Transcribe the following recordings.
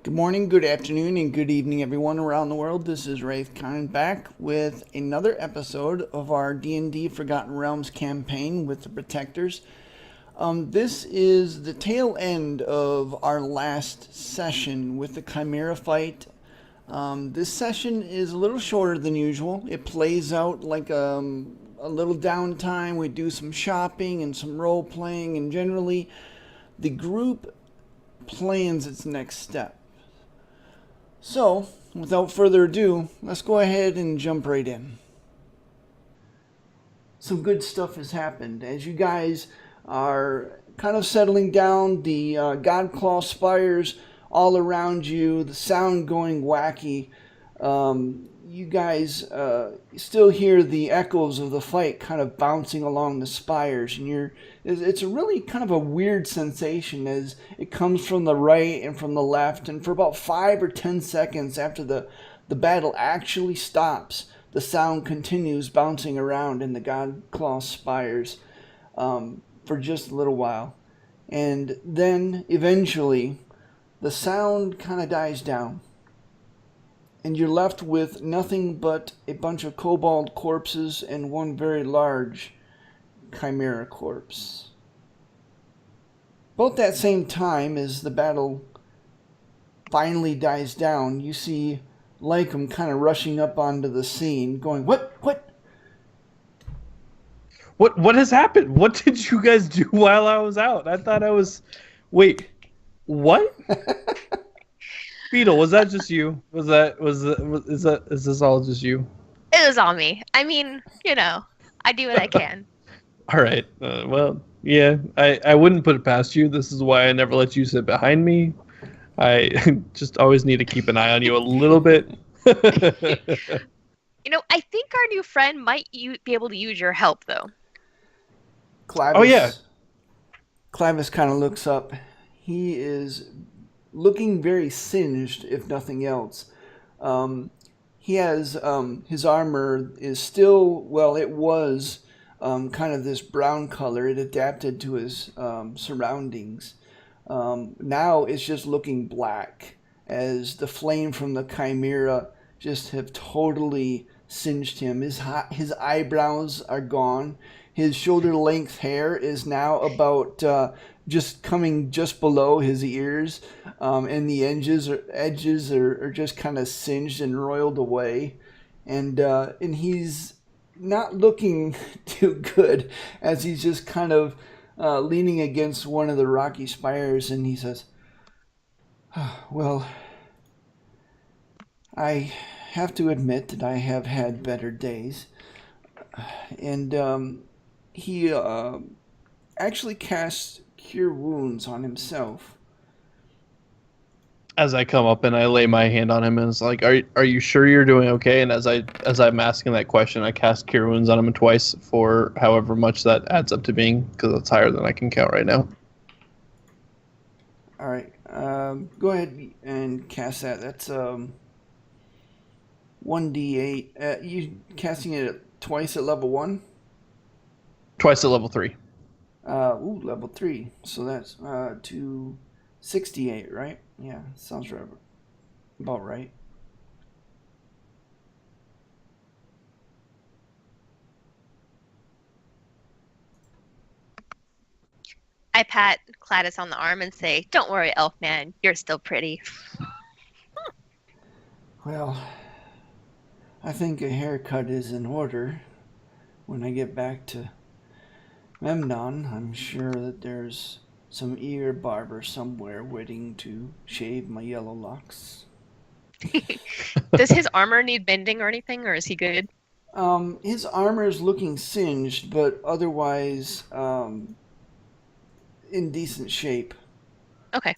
Good morning, good afternoon, and good evening, everyone around the world. This is Wraith Khan back with another episode of our D&D Forgotten Realms campaign with the Protectors. This is the tail end of our last session with the Chimera fight. This session is a little shorter than usual. It plays out like a little downtime. We do some shopping and some role playing, and generally, the group plans its next step. So, without further ado, let's go ahead and jump right in. Some good stuff has happened. As you guys are kind of settling down, the Godclaw spires all around you, the sound going wacky, you guys still hear the echoes of the fight kind of bouncing along the spires, and it's a really kind of a weird sensation as it comes from the right and from the left, and for about 5 or 10 seconds after the battle actually stops, the sound continues bouncing around in the Godclaw spires for just a little while, and then eventually the sound kind of dies down. And you're left with nothing but a bunch of kobold corpses and one very large chimera corpse. About that same time as the battle finally dies down, you see Lycum kind of rushing up onto the scene, going, What? What has happened? What did you guys do while I was out? I thought I was... Wait, what? Beetle, was that just you? Is this all just you? It was all me. I mean, I do what I can. All right. Well, yeah, I wouldn't put it past you. This is why I never let you sit behind me. I just always need to keep an eye on you a little bit. I think our new friend might be able to use your help, though. Clavis, oh, yeah. Clavis kind of looks up. He is looking very singed, if nothing else. He has his armor is still, well, it was kind of this brown color. It adapted to his surroundings. Now it's just looking black as the flame from the chimera just have totally singed him. His eyebrows are gone. His shoulder length hair is now about just coming just below his ears, and the edges are just kind of singed and roiled away, and he's not looking too good as he's just kind of leaning against one of the rocky spires, and he says, "Well, I have to admit that I have had better days," and he actually casts Cure Wounds on himself. As I come up and I lay my hand on him and it's like, are you sure you're doing okay? And as I'm asking that question, I cast Cure Wounds on him twice for however much that adds up to being, because it's higher than I can count right now. All right, go ahead and cast that. That's 1d8. You casting it twice at level 1? Twice at level 3. Level 3. So that's 268, right? Yeah, sounds right. About right. I pat Gladys on the arm and say, "Don't worry, Elfman, you're still pretty." Well, I think a haircut is in order. When I get back to Memnon, I'm sure that there's some ear barber somewhere waiting to shave my yellow locks. Does his armor need bending or anything, or is he good? His armor is looking singed, but otherwise in decent shape. Okay.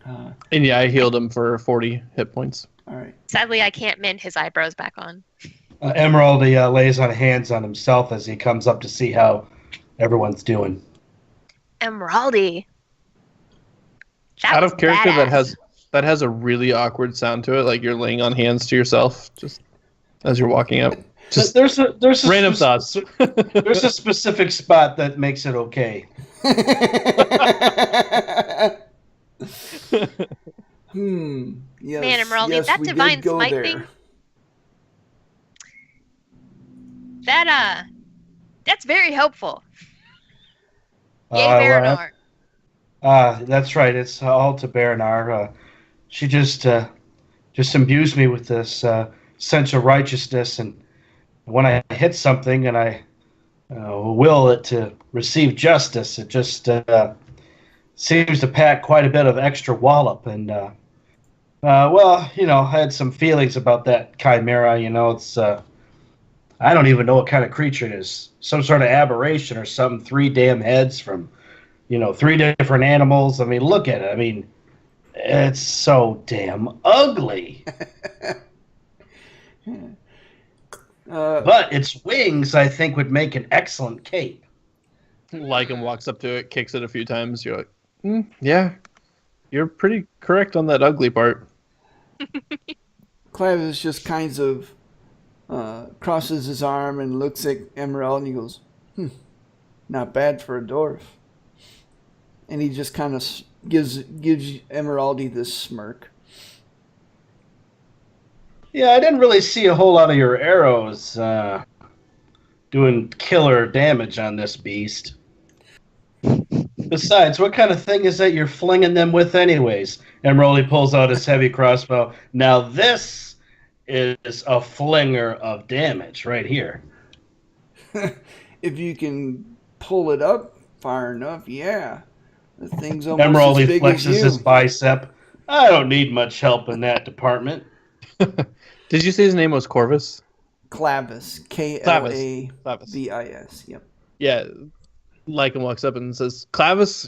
And yeah, I healed him for 40 hit points. All right. Sadly, I can't mend his eyebrows back on. Emerald lays on hands on himself as he comes up to see how everyone's doing. Emeraldy. Out of character, that has a really awkward sound to it, like you're laying on hands to yourself just as you're walking up. Just there's a random thoughts. There's a specific spot that makes it okay. Yes, Man, Emeraldi, yes, that we divine did go smite there. thing. That's very helpful. Yay, Well, Verinar. that's right. It's all to Berinar. She just imbues me with this sense of righteousness, and when I hit something and I will it to receive justice, it just seems to pack quite a bit of extra wallop. And well, I had some feelings about that chimera. It's I don't even know what kind of creature it is. Some sort of aberration or something. 3 damn heads from 3 different animals. I mean, look at it. I mean, it's so damn ugly. But its wings, I think, would make an excellent cape. Lycan walks up to it, kicks it a few times. You're like, yeah, you're pretty correct on that ugly part. Clavis just kind of crosses his arm and looks at Emerald and he goes, not bad for a dwarf. And he just kind of gives Emeraldi this smirk. Yeah, I didn't really see a whole lot of your arrows doing killer damage on this beast. Besides, what kind of thing is that you're flinging them with anyways? Emeraldi pulls out his heavy crossbow. Now this is a flinger of damage right here. If you can pull it up far enough, yeah. The thing's almost Emeraldi as big flexes as you. his bicep. I don't need much help in that department. Did you say his name was Corvus? Clavis. Clavis. Yep. Yeah. Lycan walks up and says, Clavis,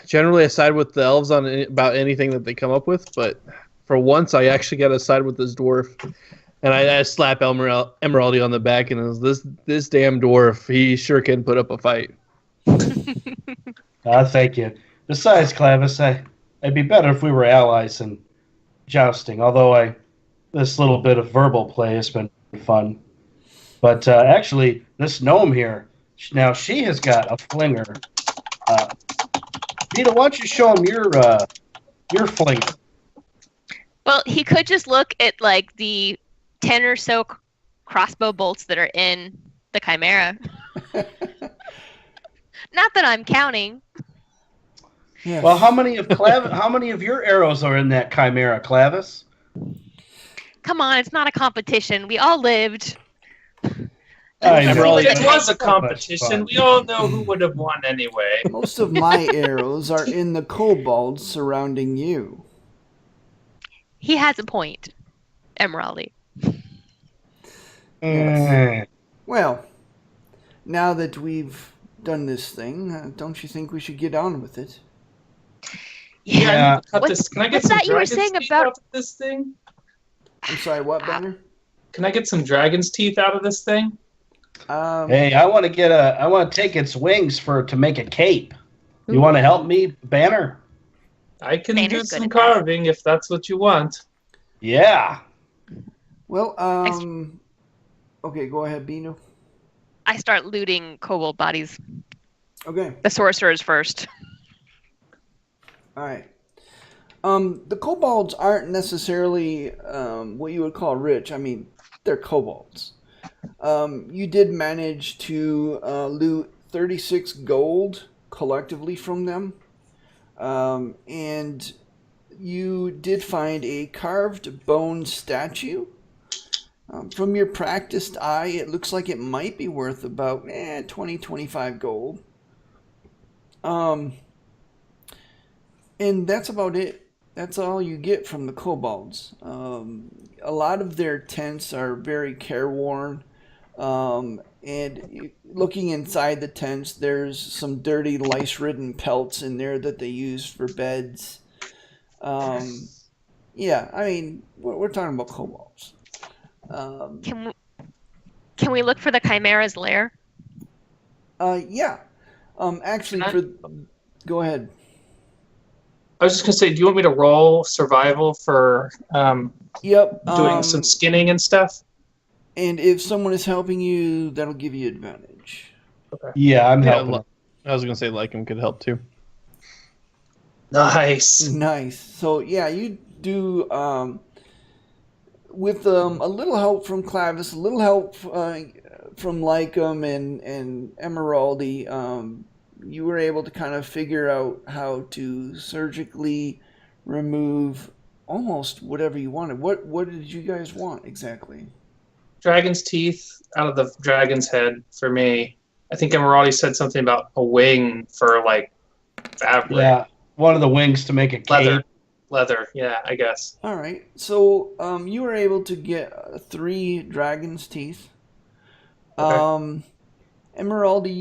generally I side with the elves on about anything that they come up with, but for once I actually got to side with this dwarf. And I slap Emeraldi on the back and this damn dwarf, he sure can put up a fight. Thank you. Besides, Clavis, it'd be better if we were allies in jousting, although this little bit of verbal play has been fun. But actually, this gnome here, now she has got a flinger. Vita, why don't you show him your flinger? Well, he could just look at like the 10 or so crossbow bolts that are in the chimera. Not that I'm counting. Yes. Well, how many of your arrows are in that chimera, Clavis? Come on, it's not a competition. We all lived. I know. Emeraldi- It was a So much competition. fun. We all know who would have won anyway. Most of my arrows are in the kobolds surrounding you. He has a point, Emeraldi. Yes. Well, now that we've done this thing, don't you think we should get on with it? Yeah. Cut What's- this. Can I get what's some that you were dragon's saying teeth about- out of this thing? I'm sorry, what, Banner? Can I get some dragon's teeth out of this thing? Hey, I want to take its wings to make a cape. You want to help me, Banner? I can Banner's do good some at that. carving if that's what you want. Yeah. Well, okay, go ahead, Bino. I start looting kobold bodies. Okay, The sorcerers first. all right. The kobolds aren't necessarily what you would call rich. I mean, they're kobolds. You did manage to loot 36 gold collectively from them. And you did find a carved bone statue. From your practiced eye, it looks like it might be worth about 20-25 gold. And that's about it. That's all you get from the kobolds. A lot of their tents are very careworn. And looking inside the tents, there's some dirty, lice-ridden pelts in there that they use for beds. Yeah, I mean, we're talking about kobolds. Can we look for the chimera's lair? Yeah. Actually, go ahead. I was just gonna say, do you want me to roll survival for Yep. doing some skinning and stuff? And if someone is helping you, that'll give you advantage. Yeah, I'm Yeah, helping. I was going to say Lycan could help too. Nice. Nice. So yeah, you do with a little help from Clavis, a little help from Lycum and Emeraldi. You were able to kind of figure out how to surgically remove almost whatever you wanted. What did you guys want exactly? Dragon's teeth out of the dragon's head for me. I think Emeraldi said something about a wing for like fabric. Yeah, one of the wings to make a cape. Leather, yeah, I guess. All right. So you were able to get 3 dragon's teeth. Okay. Emeraldi,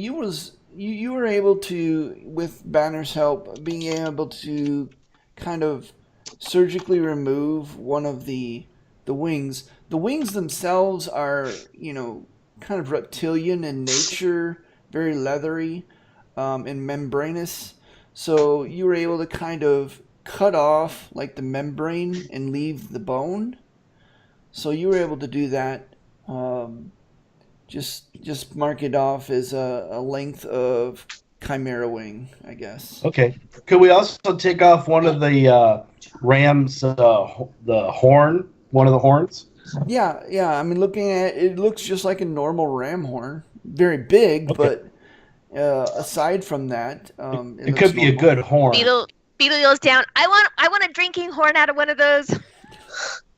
you were able to, with Banner's help, being able to kind of surgically remove one of the wings. The wings themselves are, kind of reptilian in nature, very leathery, and membranous. So you were able to kind of cut off like the membrane and leave the bone. So you were able to do that. Just mark it off as a length of chimera wing, I guess. Okay. Could we also take off one of the ram's the horn, one of the horns? Yeah. I mean, looking at it, it looks just like a normal ram horn. Very big, Okay. but aside from that, It could be a normal. good horn. Beetle yells down. I want a drinking horn out of one of those.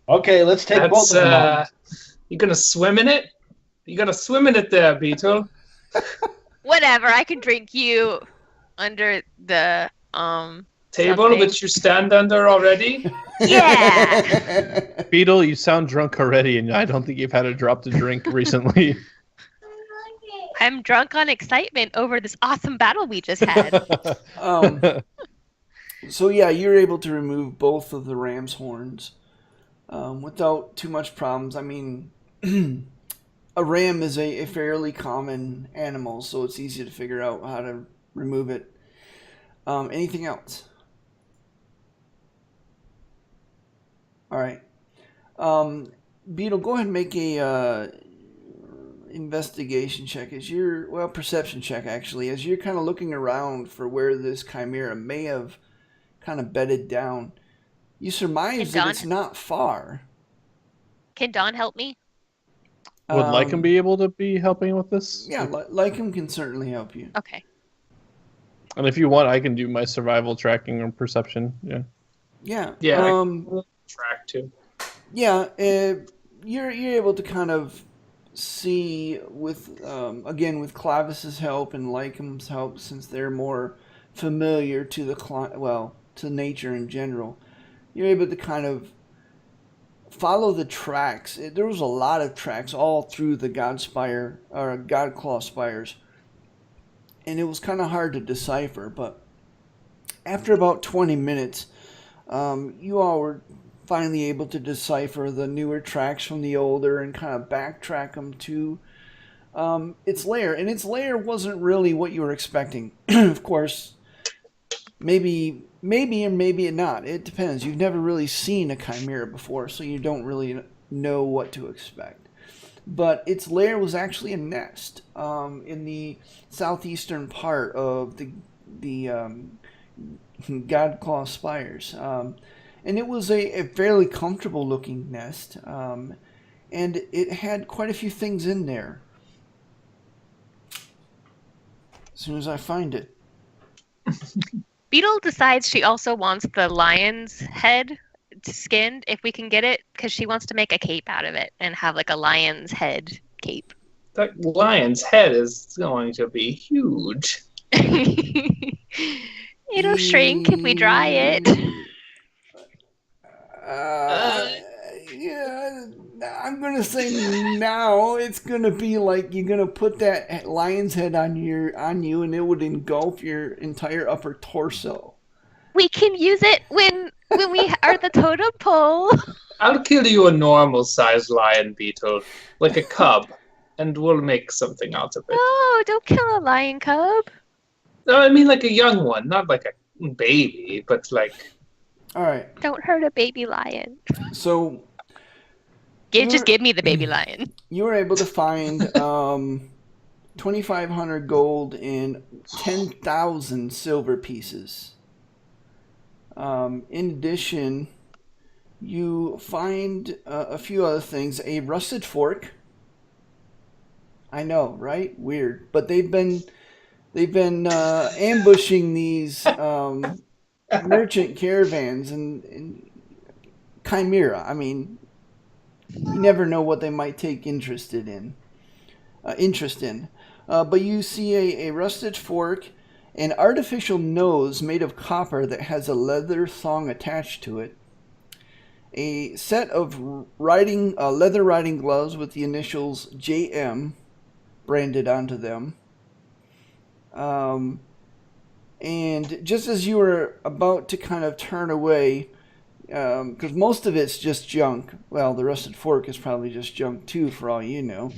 Okay, let's take both That's of them on. you gonna swim in it? You gonna swim in it there, Beetle? Whatever. I can drink you under the Table something. which you stand under already? Yeah. Beetle, you sound drunk already, and I don't think you've had a drop to drink recently. I'm drunk on excitement over this awesome battle we just had. So yeah, you're able to remove both of the ram's horns without too much problems. I mean, a ram is a fairly common animal, so it's easy to figure out how to remove it. Anything else? All right. Beetle, go ahead and make a investigation check perception check actually, as you're kind of looking around for where this chimera may have kind of bedded down. You surmise that it's not far. Can Dawn help me? Would Lycum be able to be helping with this? Yeah, Lycum can certainly help you. Okay. And if you want, I can do my survival tracking or perception. Yeah. Yeah. Yeah. Track too. Yeah. You're able to kind of see with again with Clavis's help and Lycum's help, since they're more familiar to to nature in general. You're able to kind of follow the tracks. There was a lot of tracks all through the Godclaw spires, and it was kind of hard to decipher. But after about 20 minutes, you all were finally able to decipher the newer tracks from the older and kind of backtrack them to its lair. And its lair wasn't really what you were expecting. Of course, maybe and maybe not. It depends. You've never really seen a chimera before, so you don't really know what to expect. But its lair was actually a nest in the southeastern part of the Godclaw spires. And it was a fairly comfortable looking nest, and it had quite a few things in there. As soon as I find it. Beetle decides she also wants the lion's head skinned if we can get it, because she wants to make a cape out of it and have like a lion's head cape. That lion's head is going to be huge. It'll shrink if we dry it. Yeah, I'm gonna say now it's gonna be like you're gonna put that lion's head on you, and it would engulf your entire upper torso. We can use it when we are the totem pole. I'll kill you a normal sized lion, Beetle, like a cub, and we'll make something out of it. No, don't kill a lion cub. No, I mean like a young one, not like a baby, but like. All right. Don't hurt a baby lion. So Just give me the baby lion. you were able to find 2,500 gold and 10,000 silver pieces. In addition, you find a few other things. A rusted fork. I know, right? Weird, but they've been ambushing these merchant caravans and Chimera. I mean, you never know what they might take interest in. But you see a rusted fork, an artificial nose made of copper that has a leather thong attached to it, a set of leather riding gloves with the initials JM branded onto them. And just as you were about to kind of turn away, because most of it's just junk. Well, the rusted fork is probably just junk too, for all you know.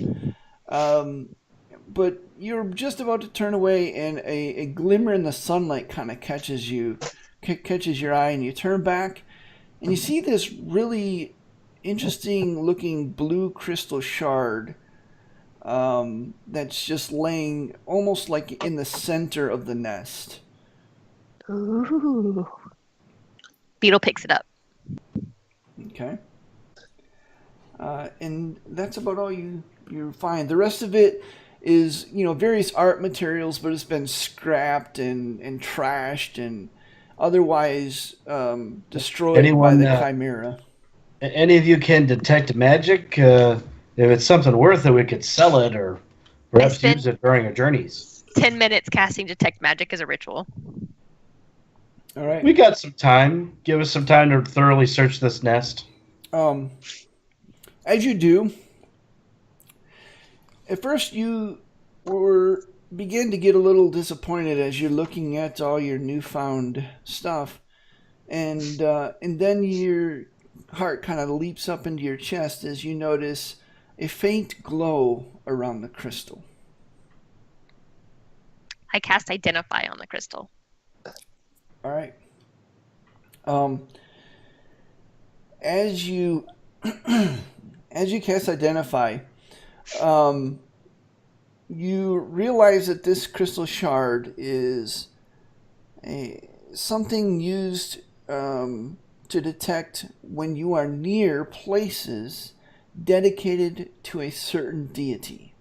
But you're just about to turn away, and a glimmer in the sunlight kind of catches your eye, and you turn back, and you see this really interesting looking blue crystal shard that's just laying almost like in the center of the nest. Ooh. Beetle picks it up. Okay. And that's about all you find. The rest of it is, various art materials, but it's been scrapped and trashed and otherwise destroyed by the Chimera. Any of you can detect magic? If it's something worth it, we could sell it or perhaps use it during our journeys. 10 minutes casting Detect Magic as a ritual. All right. We got some time. Give us some time to thoroughly search this nest. As you do, at first you begin to get a little disappointed as you're looking at all your newfound stuff, and then your heart kind of leaps up into your chest as you notice a faint glow around the crystal. I cast Identify on the crystal. All right. As you cast Identify, you realize that this crystal shard is something used to detect when you are near places dedicated to a certain deity.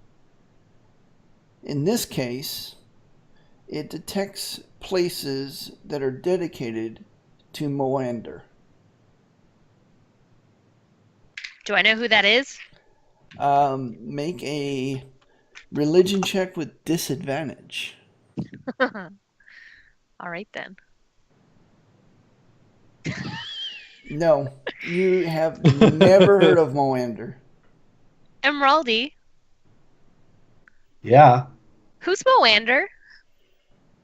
In this case, it detects places that are dedicated to Moander. Do I know who that is? Make a religion check with disadvantage. All right then. No, you have never heard of Moander. Emeraldy. Yeah. Who's Moander?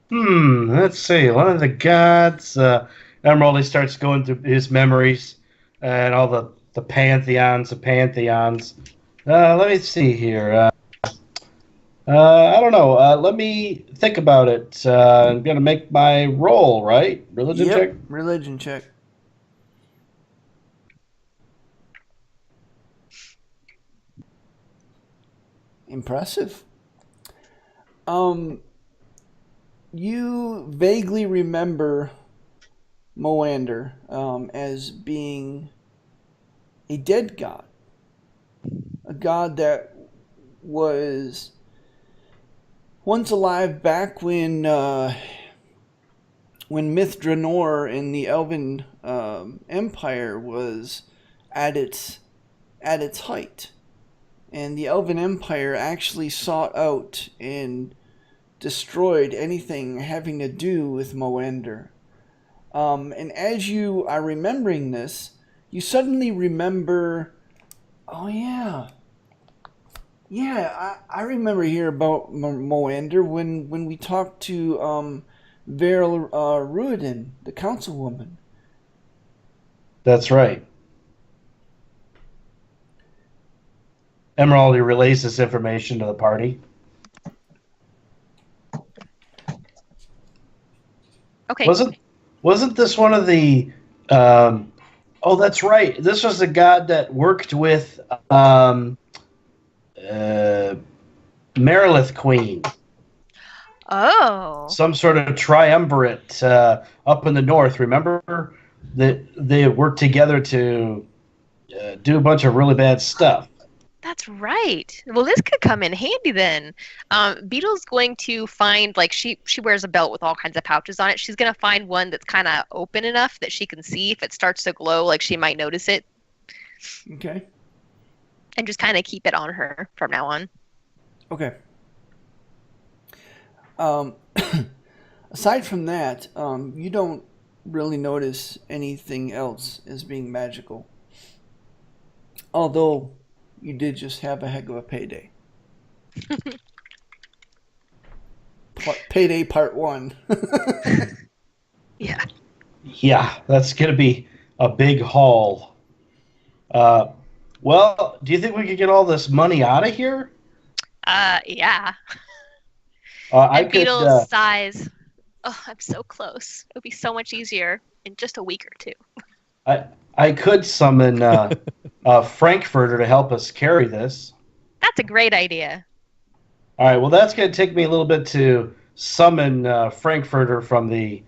Let's see. One of the gods. Emeraldy starts going through his memories and all the pantheons of pantheons. Let me see here. I don't know. Let me think about it. I'm going to make my roll, right? Religion check? Religion check. Impressive. You vaguely remember Moander as being a dead god. A god that was once alive back when Mithranor in the Elven Empire was at its height. And the Elven Empire actually sought out and destroyed anything having to do with Moander. And as you are remembering this, you suddenly remember, oh yeah, I remember here about Moander when we talked to Veryl Ruiden, the councilwoman. That's right. Emeraldy relays this information to the party. Okay. Wasn't this one of the? Oh, that's right. This was the god that worked with Marilith Queen. Oh. Some sort of triumvirate up in the north. Remember they work together to do a bunch of really bad stuff. That's right. Well, this could come in handy then. Beetle's going to find, like, she wears a belt with all kinds of pouches on it. She's going to find one that's kind of open enough that she can see. If it starts to glow, like, she might notice it. Okay. And just kind of keep it on her from now on. Okay. Aside from that, you don't really notice anything else as being magical. Although you did just have a heck of a payday. Payday part 1. Yeah. Yeah, that's going to be a big haul. Well, do you think we could get all this money out of here? Yeah. And Beetle's sighs. Oh, I'm so close. It would be so much easier in just a week or two. I could summon Frankfurter to help us carry this. That's a great idea. All right, well, that's going to take me a little bit to summon Frankfurter from the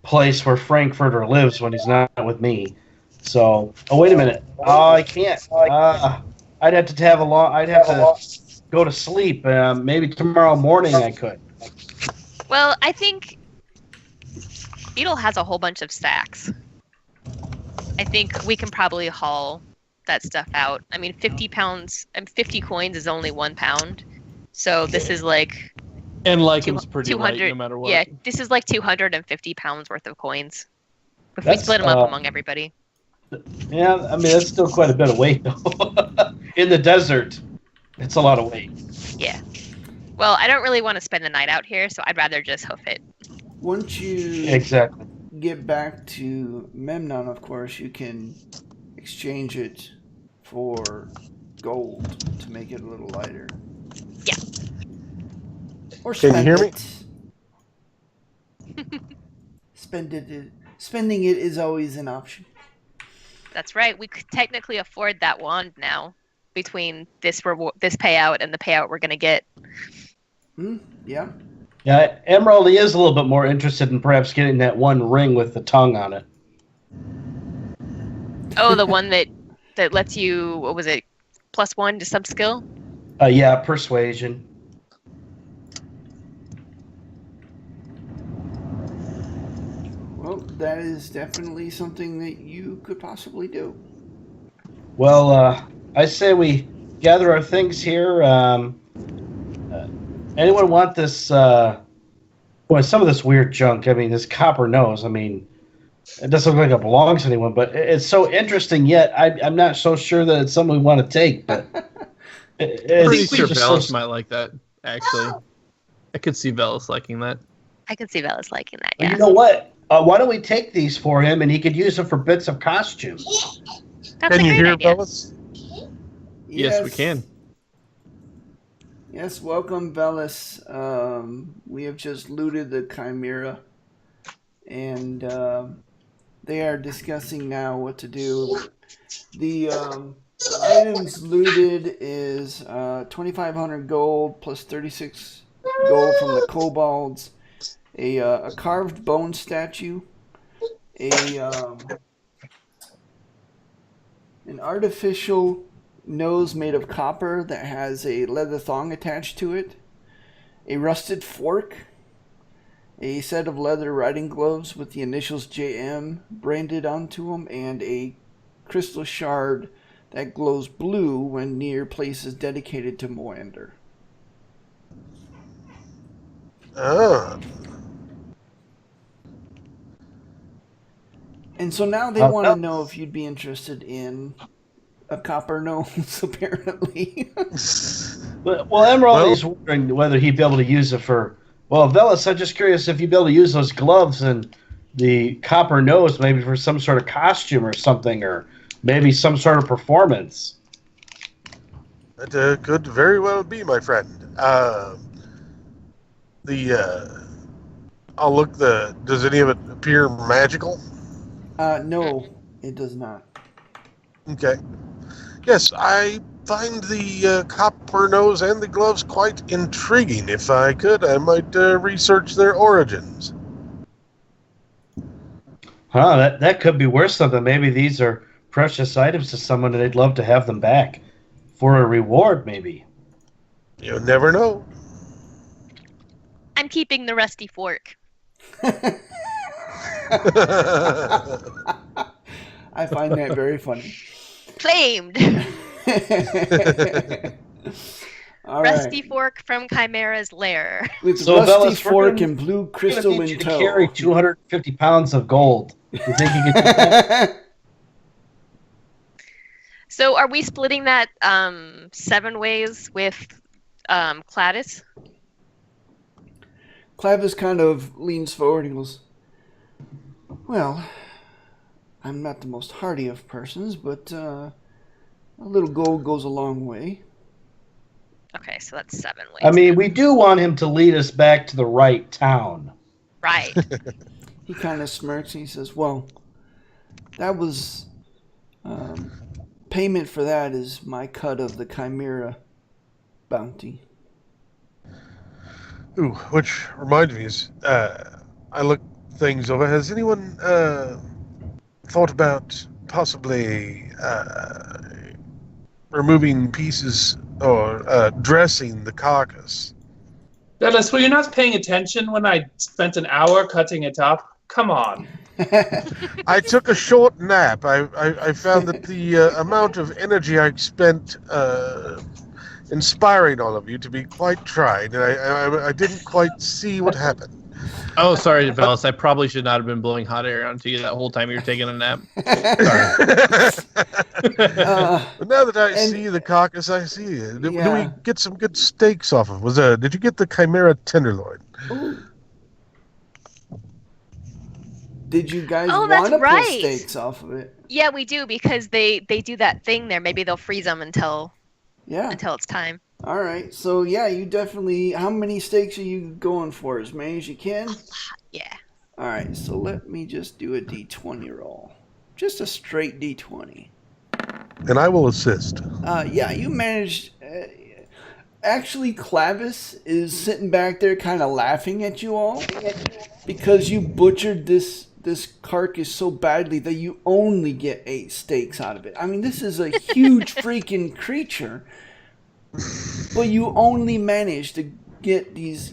place where Frankfurter lives when he's not with me. So, oh, wait a minute. Oh, I can't. I'd have to have I'd have to go to sleep. Maybe tomorrow morning I could. Well, I think Beetle has a whole bunch of sacks. I think we can probably haul that stuff out. I mean, 50 pounds and 50 coins is only 1 pound. So this is like... And Lycan's pretty light no matter what. Yeah, this is like 250 pounds worth of coins. If we split them up among everybody. Yeah, I mean, that's still quite a bit of weight, though. In the desert, it's a lot of weight. Yeah. Well, I don't really want to spend the night out here, so I'd rather just hoof it. Once you exactly get back to Memnon, of course, you can exchange it for gold to make it a little lighter. Yeah. Or Can you hear me? Spending it is always an option. That's right. We could technically afford that wand now between this payout and the payout we're going to get. Yeah. Yeah, Emerald is a little bit more interested in perhaps getting that one ring with the tongue on it. Oh, the one that lets you, what was it, +1 to some skill? Yeah, persuasion. Well, that is definitely something that you could possibly do. Well, I say we gather our things here. Anyone want this? Well, some of this weird junk. I mean, this copper nose. I mean, it doesn't look like it belongs to anyone, but it's so interesting. Yet I'm not so sure that it's something we want to take. But Pretty sure Velis might like that. Actually, I could see Velis liking that. I could see Velis liking that. Well, Yeah. you know what? Why don't we take these for him, and he could use them for bits of costume? That's Can a you great hear, idea. Velis? Yes, we can. Yes, welcome, Velis. We have just looted the Chimera, and they are discussing now what to do. The items looted is 2,500 gold plus 36 gold from the kobolds, a carved bone statue, an artificial nose made of copper that has a leather thong attached to it, a rusted fork, a set of leather riding gloves with the initials JM branded onto them, and a crystal shard that glows blue when near places dedicated to Moander. Ah. And so now they want to know if you'd be interested in a copper nose, apparently. Well, Emerald is wondering whether he'd be able to use it for... Well, Velis, I'm just curious if you'd be able to use those gloves and the copper nose maybe for some sort of costume or something, or maybe some sort of performance. That could very well be, my friend. I'll look does any of it appear magical? No, it does not. Okay. Yes, I find the copper nose and the gloves quite intriguing. If I could, I might research their origins. Huh, that could be worth something. Maybe these are precious items to someone and they'd love to have them back. For a reward, maybe. You never know. I'm keeping the rusty fork. I find that very funny. Claimed. All Rusty right. fork from Chimera's lair. With So, rusty Bellas, we're fork gonna- and blue I'm crystal gonna need in you to tow. carry 250 pounds of gold. You think you can do that? So are we splitting that 7 ways with Cladis? Clavis kind of leans forward and goes, well, I'm not the most hardy of persons, but a little gold goes a long way. Okay, so that's 7 ways. I mean, we do want him to lead us back to the right town. Right. He kind of smirks and he says, well, that was... payment for that is my cut of the Chimera bounty. Ooh, which reminds me is, I look things over. Has anyone thought about possibly removing pieces or dressing the carcass? Dennis, were you not paying attention when I spent an hour cutting it up? Come on. I took a short nap. I found that the amount of energy I spent inspiring all of you to be quite tried, and I didn't quite see what happened. Oh, sorry, Velas. I probably should not have been blowing hot air onto you that whole time you were taking a nap. But now that I see the carcass, I see it. Do we get some good steaks off of it? Did you get the Chimera tenderloin? Ooh. Did you guys Oh, want that's to pull right. steaks off of it? Yeah, we do because they do that thing there. Maybe they'll freeze them until Yeah. it's time. All right. So, yeah, you definitely... How many steaks are you going for? As many as you can? Yeah. All right. So let me just do a D20 roll. Just a straight D20. And I will assist. Yeah, you managed... actually, Clavis is sitting back there kind of laughing at you all because you butchered this carcass so badly that you only get 8 steaks out of it. I mean, this is a huge freaking creature, but you only managed to get these,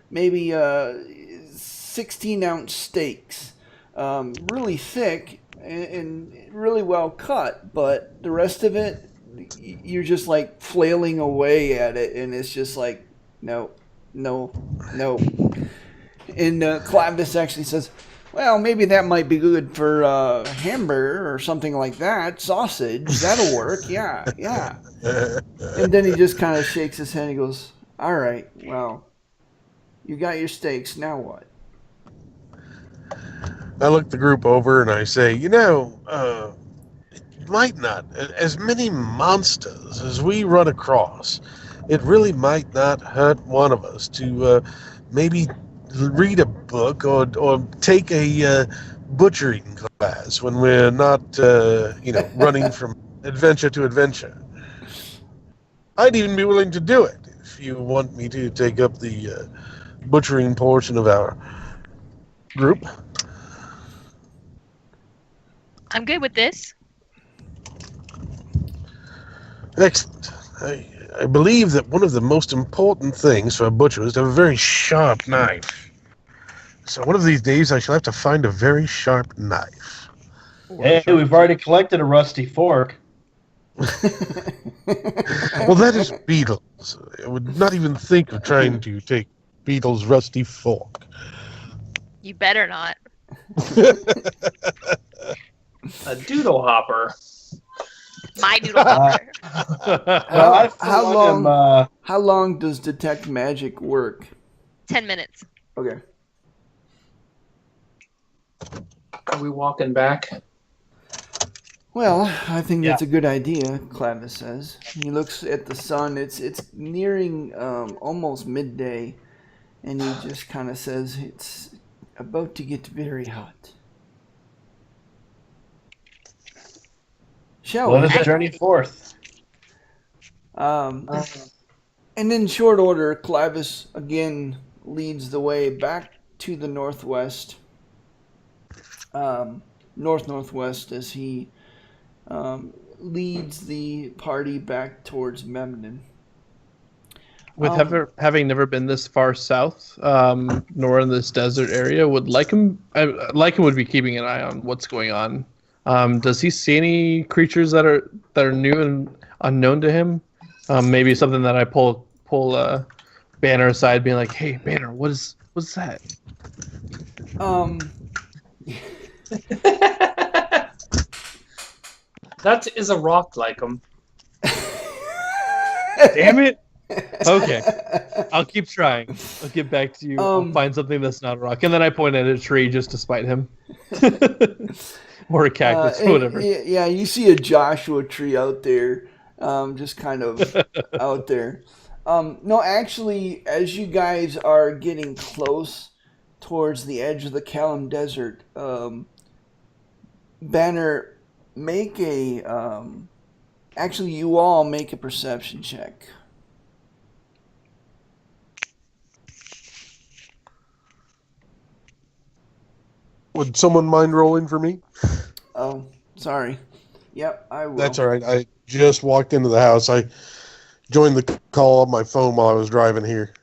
maybe 16-ounce steaks, really thick and really well cut, but the rest of it, you're just like flailing away at it, and it's just like, no. And Clavis actually says, well, maybe that might be good for hamburger or something like that. Sausage, that'll work. Yeah. And then he just kind of shakes his head and he goes, all right, well, you got your steaks. Now what? I look the group over and I say, it might not, as many monsters as we run across, it really might not hurt one of us to maybe read a book or take a butchering class when we're not, running from adventure to adventure. I'd even be willing to do it if you want me to take up the butchering portion of our group. I'm good with this. Excellent. I believe that one of the most important things for a butcher is to have a very sharp knife. So one of these days I shall have to find a very sharp knife. Hey, we've already collected a rusty fork. Well, that is Beetle's. I would not even think of trying to take Beetle's rusty fork. You better not. A doodle hopper. My doodle hopper. Well, I for How long does detect magic work? 10 minutes. Okay. Are we walking back? Well, I think that's a good idea, Clavis says. He looks at the sun. It's nearing almost midday, and he just kind of says it's about to get very hot. Shall Let we? us journey forth. And in short order, Clavis again leads the way back to the northwest. north-northwest as he leads the party back towards Memnon. With having never been this far south, nor in this desert area, would Lycum would be keeping an eye on what's going on. Does he see any creatures that are new and unknown to him? Maybe something that I pull Banner aside, being like, "Hey, Banner, what's that?" That is a rock like him. Damn it! Okay, I'll keep trying. I'll get back to you. I'll find something that's not a rock, and then I point at a tree just to spite him, or a cactus, whatever. Yeah, you see a Joshua tree out there, just kind of out there. No, actually, as you guys are getting close towards the edge of the Calim Desert, Banner, make a. Actually, you all make a perception check. Would someone mind rolling for me? Oh, sorry. Yep, I will. That's all right. I just walked into the house. I joined the call on my phone while I was driving here.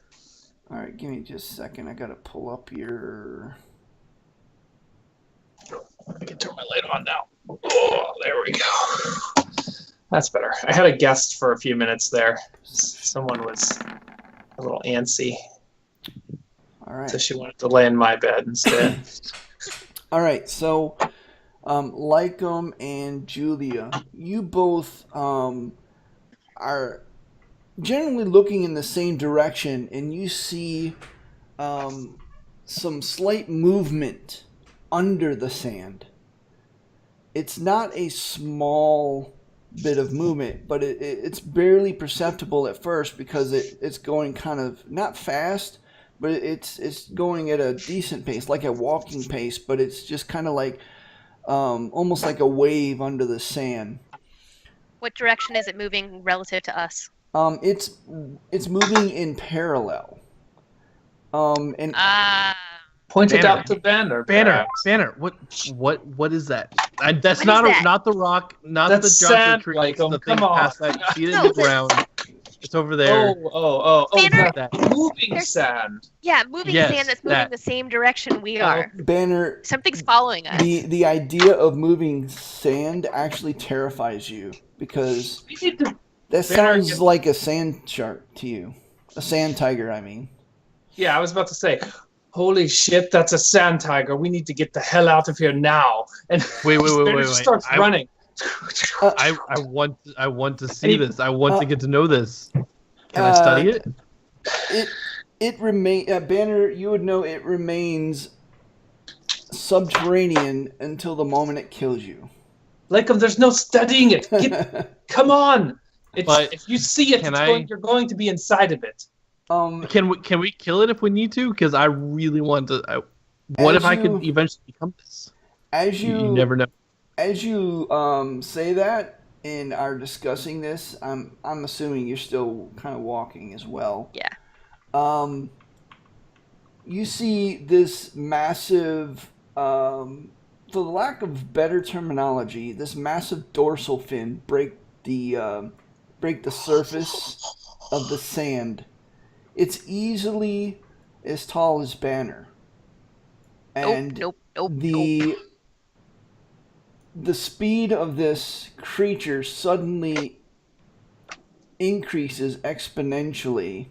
All right, give me just a second. I gotta pull up your. I can turn my light on now. Oh, there we go. That's better. I had a guest for a few minutes there. Someone was a little antsy, All right. so she wanted to lay in my bed instead. All right, so Lycum and Julia, you both are generally looking in the same direction, and you see some slight movement under the sand. It's not a small bit of movement, but it's barely perceptible at first because it's going kind of not fast, but it's going at a decent pace, like a walking pace, but it's just kind of like almost like a wave under the sand. What direction is it moving relative to us? It's moving in parallel. And Point it Banner. out to Banner. Banner, perhaps. What what is that? is that? Not the rock, not That's the Joshua sand, tree. like, It's the come thing on. past that. You see it in No, the the- ground. It's over there. Oh, Banner- that That. moving There's- sand. Yeah, moving Yes, sand that's moving that. the same direction we are. Banner, Something's following us. the idea of moving sand actually terrifies you because We need to. that Banner, sounds like a sand shark to you. A sand tiger, I mean. Yeah, I was about to say. Holy shit, that's a sand tiger. We need to get the hell out of here now. And Wait. Banner just starts running. I want to see Any- this. I want to get to know this. Can I study it? It remain Banner. You would know it remains subterranean until the moment it kills you. Like, there's no studying it. Come on. But if you see it, you're going to be inside of it. Can we kill it if we need to? Because I really want to. What if I could eventually become this? As You never know. As you say that and are discussing this, I'm assuming you're still kind of walking as well. Yeah. You see this massive, for the lack of better terminology, this massive dorsal fin break the surface of the sand. It's easily as tall as Banner. And Nope. the speed of this creature suddenly increases exponentially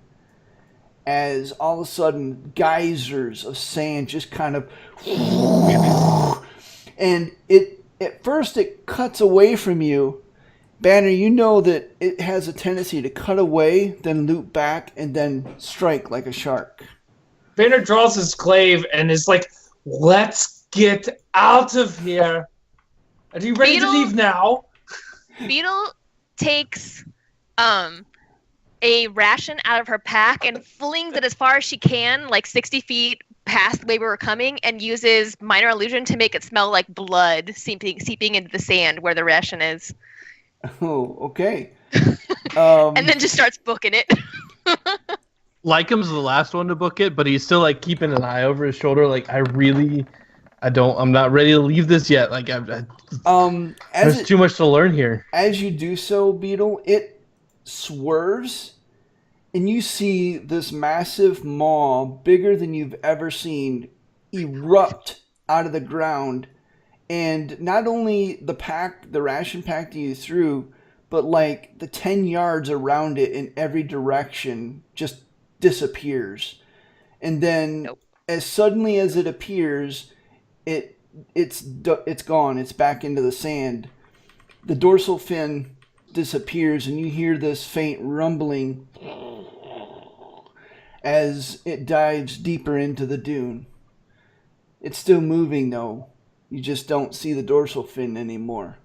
as all of a sudden geysers of sand just kind of and at first it cuts away from you. Banner, you know that it has a tendency to cut away, then loop back, and then strike like a shark. Banner draws his glaive and is like, let's get out of here. Are you ready to leave now? Beetle takes a ration out of her pack and flings it as far as she can, like 60 feet past the way we were coming, and uses minor illusion to make it smell like blood seeping into the sand where the ration is. Oh, okay. And then just starts booking it. Lycum's the last one to book it, but he's still like keeping an eye over his shoulder. Like I really I'm not ready to leave this yet. Like, there's too much to learn here. As you do so, Beetle, it swerves, and you see this massive maw, bigger than you've ever seen, erupt out of the ground. And not only the ration pack that you threw, but like the 10 yards around it in every direction just disappears. And then as suddenly as it appears, it's gone. It's back into the sand. The dorsal fin disappears, and you hear this faint rumbling as it dives deeper into the dune. It's still moving, though. You just don't see the dorsal fin anymore.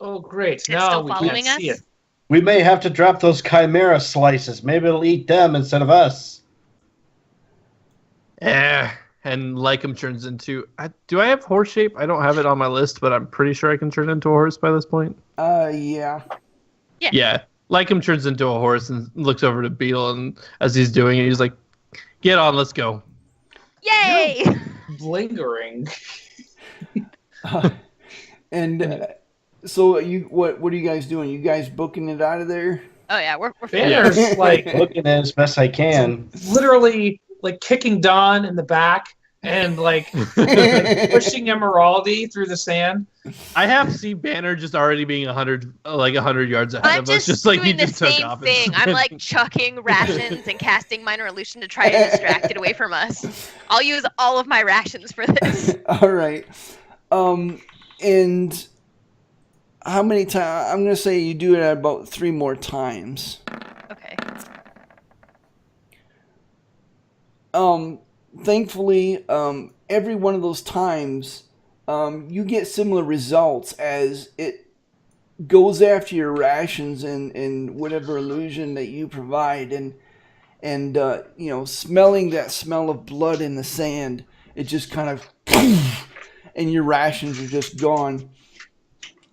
Oh, great. It's now still we following can't see us? it. We may have to drop those chimera slices. Maybe it'll eat them instead of us. And Lycum turns into... do I have horse shape? I don't have it on my list, but I'm pretty sure I can turn into a horse by this point. Yeah. Yeah. Lycum turns into a horse and looks over to Beetle, and as he's doing it, he's like, get on, let's go. Yay! Lingering. So what are you guys doing? You guys booking it out of there? Oh yeah, we're Banner's like Looking at it as best I can. literally like kicking Don in the back and like pushing Emeraldi through the sand. I have seen Banner just already being 100 yards ahead I'm of us, just just like he doing the just took same off. thing. I'm like chucking rations and casting minor illusion to try to distract it away from us. I'll use all of my rations for this. All right. And how many times? I'm gonna say you do it about 3 more times. Okay. Thankfully, every one of those times, you get similar results as it goes after your rations and whatever illusion that you provide, and smelling that smell of blood in the sand, it just kind of, and your rations are just gone.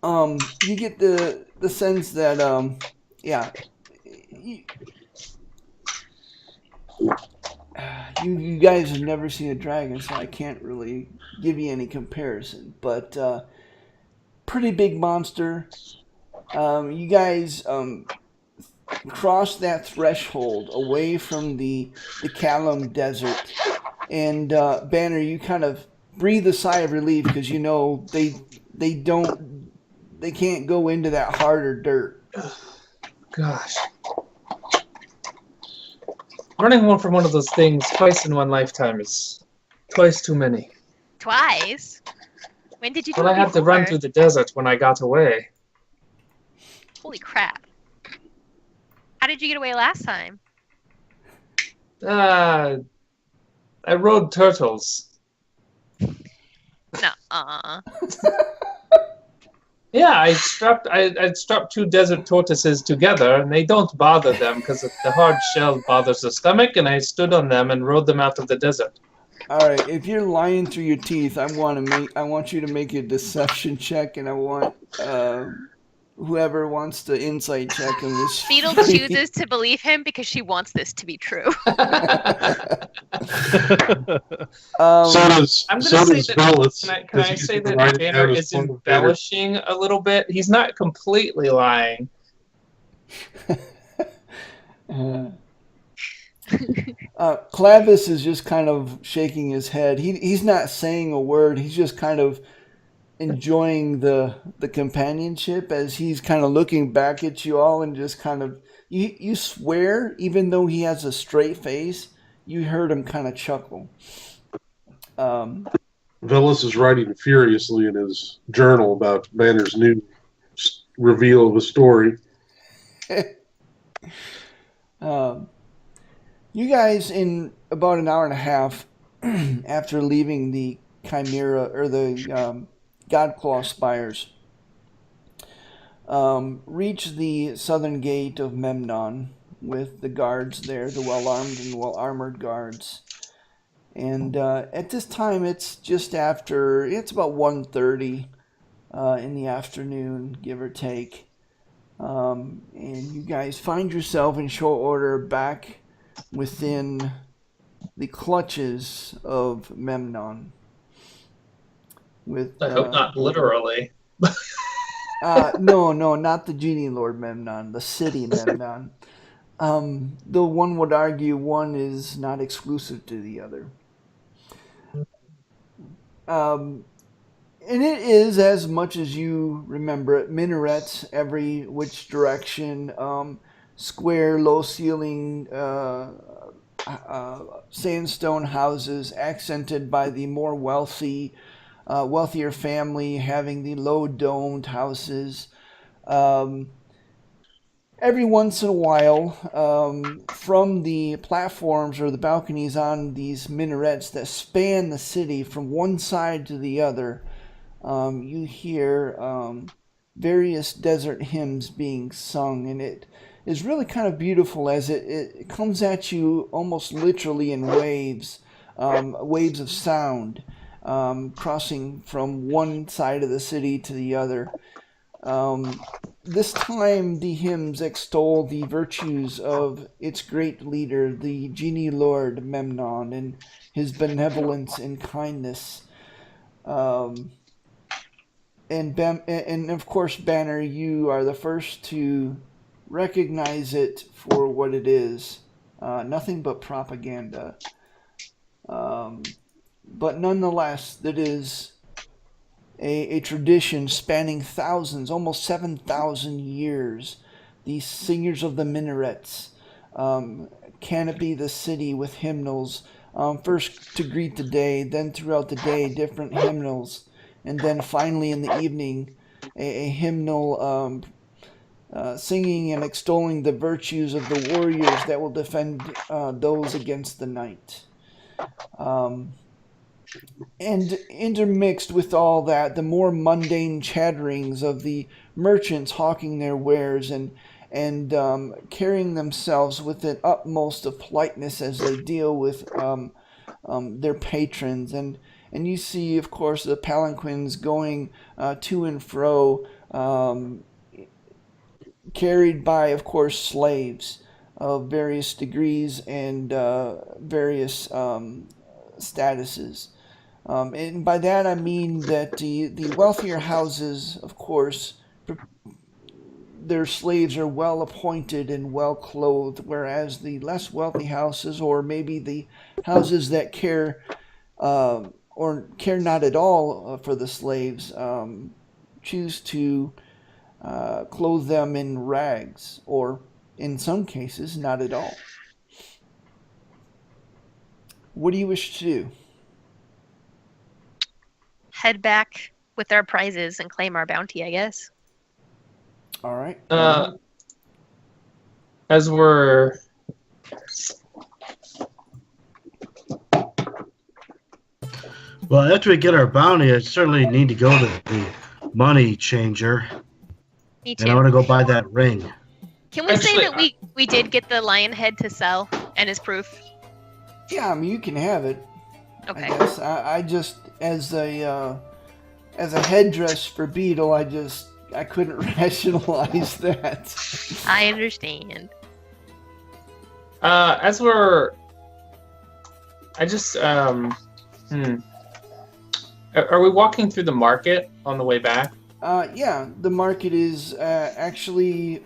You get the sense that you guys have never seen a dragon, so I can't really give you any comparison. But pretty big monster. You guys cross that threshold away from the Calim Desert, and Banner, you kind of breathe a sigh of relief because you know they can't go into that harder dirt. Gosh. Running one from one of those things twice in one lifetime is twice too many. Twice? When did you do But I it had to run before? through the desert when I got away. Holy crap. How did you get away last time? I rode turtles. Nuh-uh. Yeah, I strapped 2 desert tortoises together, and they don't bother them because the hard shell bothers the stomach, and I stood on them and rode them out of the desert. All right, if you're lying through your teeth, I want you to make a deception check, and I want whoever wants to insight check on this. Beetle chooses to believe him because she wants this to be true. So does I'm going to say that. Velas. Can I say that Banner is embellishing a little bit? He's not completely lying. Clavis is just kind of shaking his head. He's not saying a word. He's just kind of enjoying the companionship as he's kind of looking back at you all and just kind of you swear, even though he has a straight face, you heard him kind of chuckle. Velas is writing furiously in his journal about Banner's new reveal of the story. You guys, in about an hour and a half after leaving the Chimera or the Godclaw Spires, reach the southern gate of Memnon with the guards there, the well-armed and well-armored guards. And at this time, it's about 1:30 in the afternoon, give or take. And you guys find yourself in short order back within the clutches of Memnon. with I hope not literally. no, not the genie Lord Memnon, the city Memnon. Though one would argue one is not exclusive to the other. And it is, as much as you remember it, minarets every which direction, square, low ceiling sandstone houses, accented by the more wealthier family having the low domed houses. Every once in a while, from the platforms or the balconies on these minarets that span the city from one side to the other, you hear various desert hymns being sung, and it is really kind of beautiful as it comes at you almost literally in waves, waves of sound, crossing from one side of the city to the other. This time the hymns extol the virtues of its great leader, the genie lord Memnon, and his benevolence and kindness. And of course, Banner, you are the first to recognize it for what it is. Nothing but propaganda. But nonetheless, that is a tradition spanning thousands, almost 7,000 years. These singers of the minarets canopy the city with hymnals, first to greet the day, then throughout the day, different hymnals, and then finally in the evening, a hymnal singing and extolling the virtues of the warriors that will defend those against the night. And intermixed with all that, the more mundane chatterings of the merchants hawking their wares and carrying themselves with the utmost of politeness as they deal with their patrons. And you see, of course, the palanquins going to and fro, carried by, of course, slaves of various degrees and various statuses. And by that I mean that the wealthier houses, of course, their slaves are well appointed and well clothed, whereas the less wealthy houses, or maybe the houses that care or care not at all for the slaves, choose to clothe them in rags, or in some cases, not at all. What do you wish to do? Head back with our prizes and claim our bounty, I guess. All right. As we're Well, after we get our bounty, I certainly need to go to the money changer, Me and I too. want to go buy that ring. Can we say Actually, that we did get the lion head to sell and as proof? Yeah, I mean, you can have it. Okay. I guess I just as a headdress for Beetle, I couldn't rationalize that. I understand. as we're, I just Are we walking through the market on the way back? Yeah, the market is actually,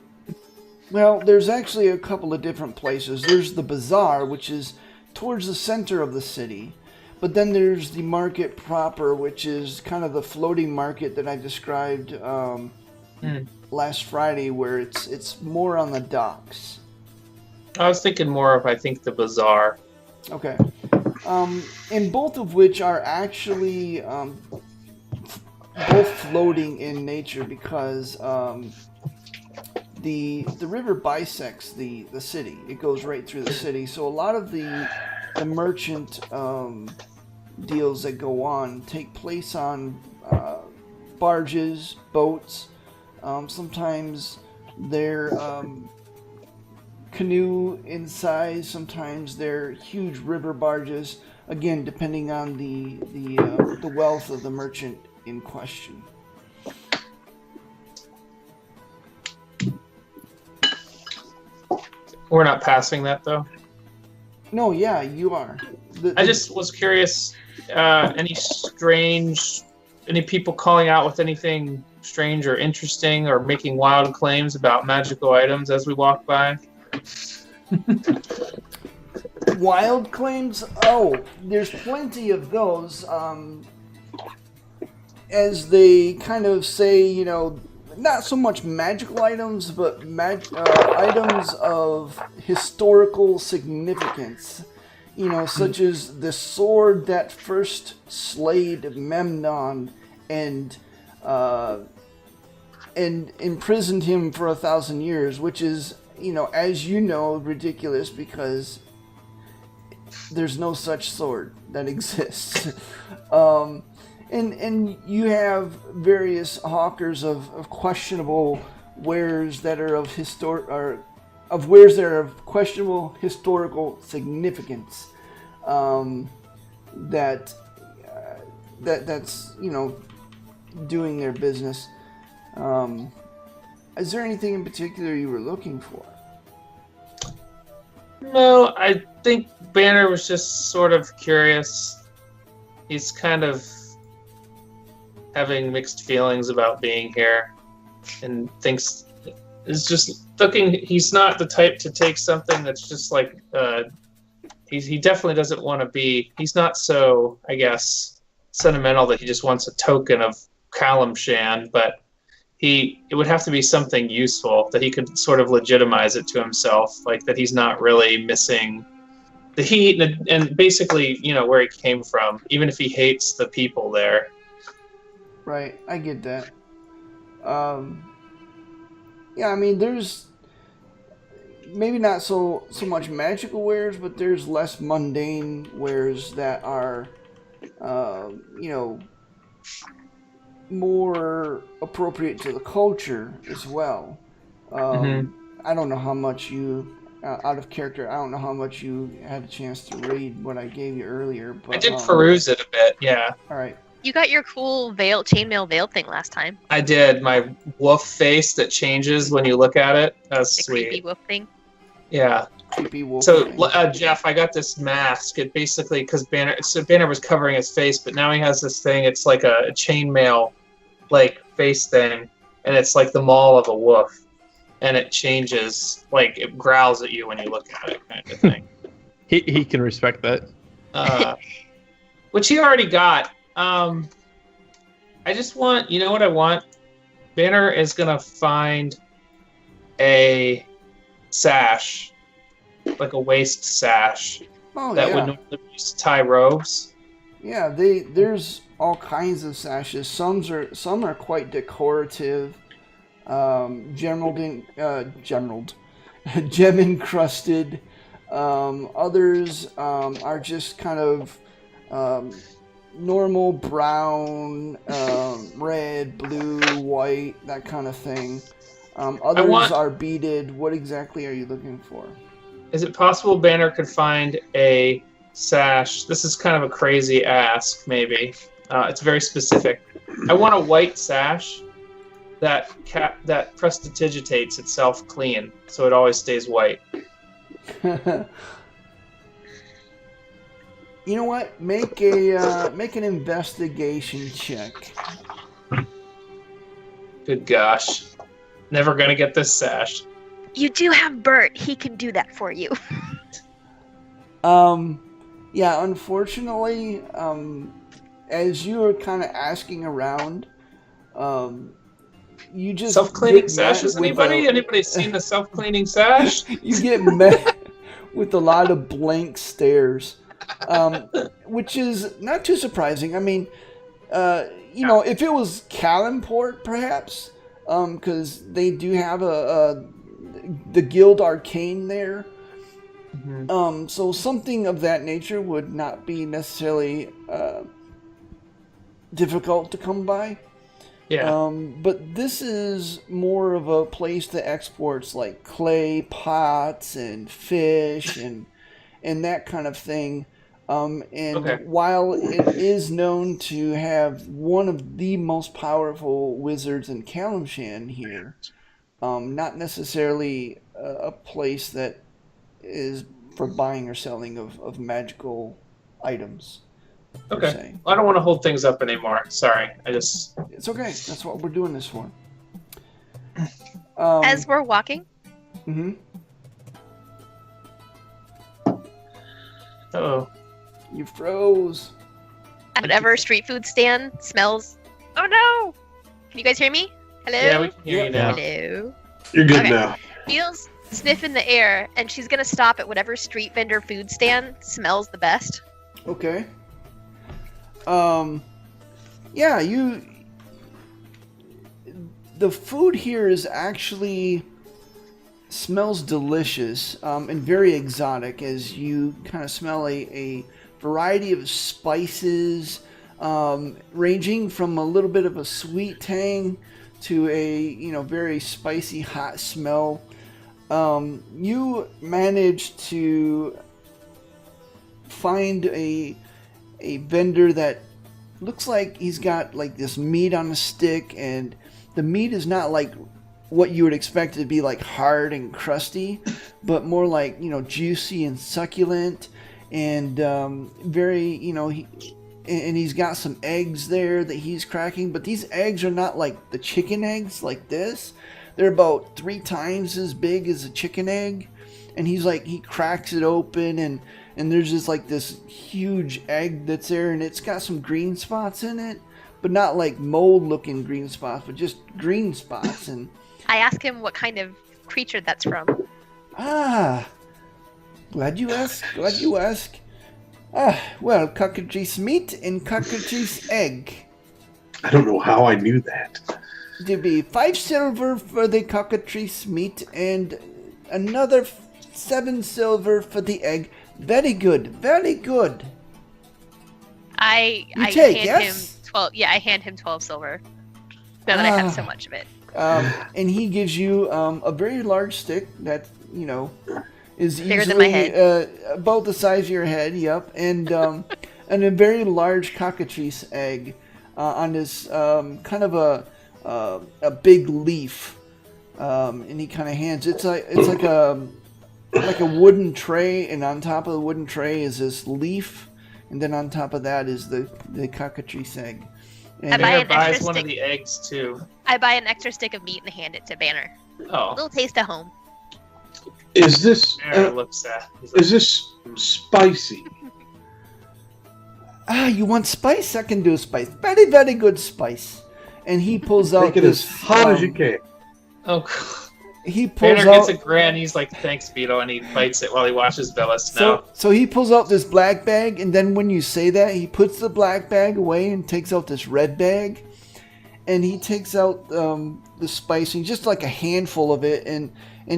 well, there's actually a couple of different places. There's the bazaar, which is towards the center of the city. But then there's the market proper, which is kind of the floating market that I described last Friday, where it's more on the docks. I was thinking more of, I think, the bazaar. Okay. And both of which are actually both floating in nature, because the river bisects the city. It goes right through the city. So a lot of the merchant deals that go on take place on barges, boats. Sometimes they're canoe in size. Sometimes they're huge river barges. Again, depending on the wealth of the merchant in question. We're not passing that, though. No, yeah, you are. I just was curious. Any strange any people calling out with anything strange or interesting or making wild claims about magical items as we walk by? Wild claims? Oh, there's plenty of those. As they kind of say, you know, not so much magical items, but items of historical significance. You know, such as the sword that first slayed Memnon and imprisoned him for 1,000 years, which is, you know, as you know, ridiculous because there's no such sword that exists. And you have various hawkers of questionable wares that are of wares that are of questionable historical significance. That's you know, doing their business. Is there anything in particular you were looking for? No, I think Banner was just sort of curious. He's kind of having mixed feelings about being here and thinks is just looking. He's not the type to take something that's just like he definitely doesn't want to be. He's not so, I guess, sentimental that he just wants a token of Calimshan, but it would have to be something useful that he could sort of legitimize it to himself, like that he's not really missing the heat and basically, you know, where he came from, even if he hates the people there. Right, I get that. Yeah, I mean, there's maybe not so much magical wares, but there's less mundane wares that are, you know, more appropriate to the culture as well. I don't know how much you, out of character, I don't know how much you had a chance to read what I gave you earlier. But I did peruse it a bit, yeah. All right. You got your cool chainmail veil thing last time. I did. My wolf face that changes when you look at it. That's The sweet. creepy wolf thing. Yeah. Creepy wolf. So, Jeff, I got this mask. It basically, because Banner was covering his face, but now he has this thing. It's like a chainmail, like, face thing, and it's like the maul of a wolf, and it changes, like, it growls at you when you look at it, kind of thing. He can respect that. Which he already got. I just want, you know what I want? Banner is going to find a sash, like a waist sash, Oh, that yeah. would normally be used to tie robes. Yeah, there's all kinds of sashes. Some are quite decorative, gem encrusted. Others are just kind of normal brown, red, blue, white, that kind of thing. Others are beaded. What exactly are you looking for? Is it possible Banner could find a sash? This is kind of a crazy ask, maybe. It's very specific. I want a white sash that prestidigitates itself clean, so it always stays white. You know what? Make an investigation check. Good gosh. Never gonna get this sash. You do have Bert. He can do that for you. Yeah, unfortunately, as you are kind of asking around, you just self-cleaning sashes. Anybody seen the self-cleaning sash? You get met with a lot of blank stares, which is not too surprising. I mean, you know, if it was Calimport, perhaps, because they do have the Guild Arcane there. Mm-hmm. So something of that nature would not be necessarily difficult to come by. Yeah. But this is more of a place that exports like clay pots and fish and that kind of thing. While it is known to have one of the most powerful wizards in Calimshan here, not necessarily a place that is for buying or selling of magical items. per Okay. se. I don't want to hold things up anymore. Sorry. It's okay. That's what we're doing this for. As we're walking, Mhm. Oh. You froze. whatever street food stand smells. Oh no! Can you guys hear me? Hello? Yeah, we can hear you now. Hello? You're good Okay. now. Feels sniff in the air, and she's gonna stop at whatever street vendor food stand smells the best. Okay. Yeah, the food here is actually smells delicious and very exotic as you kind of smell a variety of spices ranging from a little bit of a sweet tang to a very spicy hot smell. You managed to find a vendor that looks like he's got like this meat on a stick, and the meat is not like what you would expect it to be, like hard and crusty, but more like juicy and succulent, and very and he's got some eggs there that he's cracking, but these eggs are not like the chicken eggs like this. They're about 3 times as big as a chicken egg, and he cracks it open, and there's just like this huge egg that's there, and it's got some green spots in it, but not like mold looking green spots, but just green spots. And I ask him what kind of creature that's from. Glad you ask. Well, cockatrice meat and cockatrice egg. I don't know how I knew that. There'd be 5 silver for the cockatrice meat and another 7 silver for the egg. Very good, very good. I take, hand yes? him 12. Yeah, I hand him 12 silver. Now that I have so much of it. And he gives you a very large stick that is Bigger than my easily head. about the size of your head. Yep, and and a very large cockatrice egg on this kind of a big leaf, and he kind of hands it's like a wooden tray, and on top of the wooden tray is this leaf, and then on top of that is the cockatrice egg. And buy Banner an extra buys one of stick. the eggs too. I buy an extra stick of meat and hand it to Banner. Oh. Little taste of home. Is this Banner looks at. He's like, is this spicy? you want spice? I can do spice. Very, very good spice. And he pulls out Make it this as hot as you can. oh. He pulls Banner out. gets a grin. He's like, "Thanks, Beetle," and he bites it while he watches Bella Snow. So he pulls out this black bag, and then when you say that, he puts the black bag away and takes out this red bag, and he takes out the spicing, just like a handful of it, and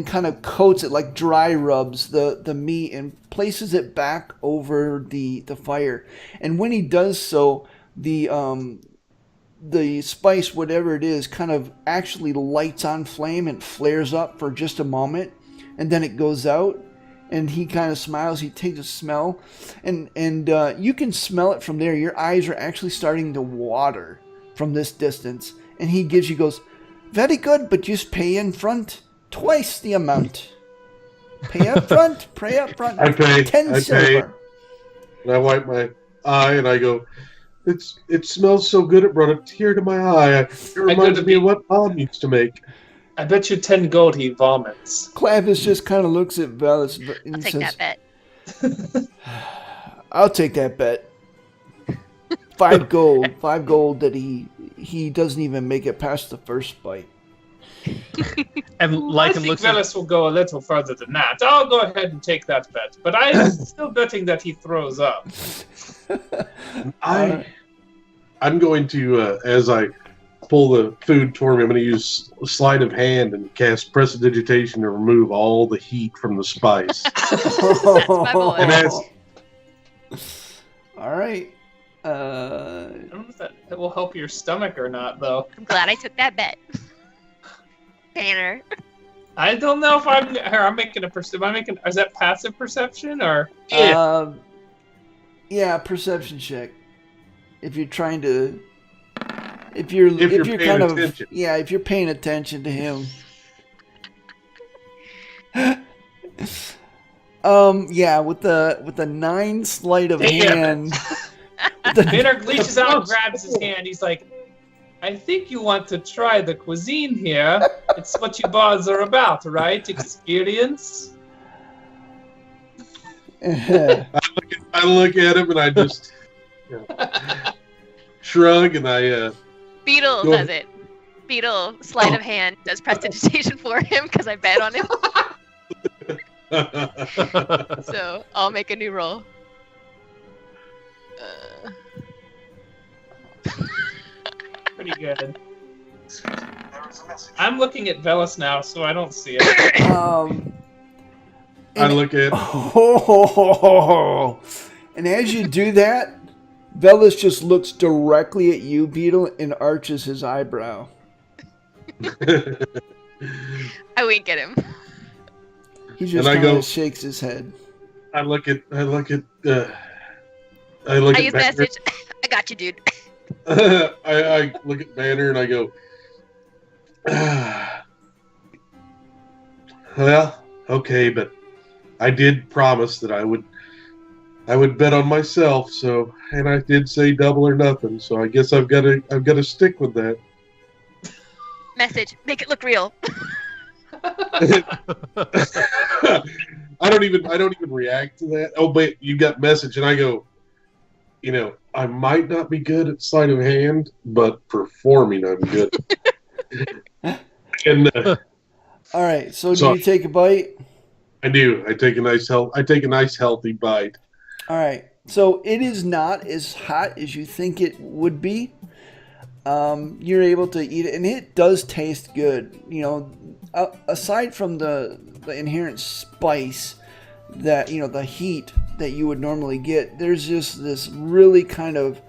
kind of coats it, like dry rubs the meat and places it back over the fire. And when he does so, the spice, whatever it is, kind of actually lights on flame and flares up for just a moment, and then it goes out, and he kind of smiles. He takes a smell, and you can smell it from there. Your eyes are actually starting to water from this distance, and he goes, very good, but just pay in front, twice the amount. Pay up front, pay up front. I pay. 10 silver. And I wipe my eye and I go, it smells so good it brought a tear to my eye. It reminds me of what Mom used to make. I bet you 10 gold he vomits. Clavis just kind of looks at Velas and I'll take says, that bet. I'll take that bet. 5 gold. 5 gold that he doesn't even make it past the first bite. And I Lycan think looks at Velas will go a little further than that. I'll go ahead and take that bet, but I'm still betting that he throws up. I'm going to, as I pull the food toward me, I'm going to use sleight of hand and cast prestidigitation to remove all the heat from the spice. That's my boy. And as- All right. I don't know if that will help your stomach or not, though. I'm glad I took that bet. Banner. I don't know if I'm making a perception. Is that passive perception or? Yeah, perception check. If you're trying to, if you're paying kind of, attention. yeah, if you're paying attention to him. Yeah, with the 9 sleight of Damn hand, Banner reaches out and grabs his hand. He's like, I think you want to try the cuisine here. It's what you bars are about, right? Experience? I look at him and I just shrug and I Beetle Go does ahead. it. Beetle, sleight of hand, does prestidigitation for him because I bet on him. So I'll make a new roll. Pretty good. I'm looking at Velas now, so I don't see it. I look at And as you do that, Velas just looks directly at you, Beetle, and arches his eyebrow. I wink at him. He just And I kind of go- shakes his head. I look at I Banner. use message. I got you, dude. I look at Banner and I go, well, okay, but I did promise that I would bet on myself, so, and I did say double or nothing, so I guess I've got to stick with that. Message. Make it look real. I don't even react to that. Oh, but you got message, and I go, I might not be good at sleight of hand, but performing I'm good. And All right, so do So- you take a bite? I do. I take a nice healthy bite. All right, so it is not as hot as you think it would be. You're able to eat it, and it does taste good. Aside from the inherent spice that the heat that you would normally get, there's just this really kind of,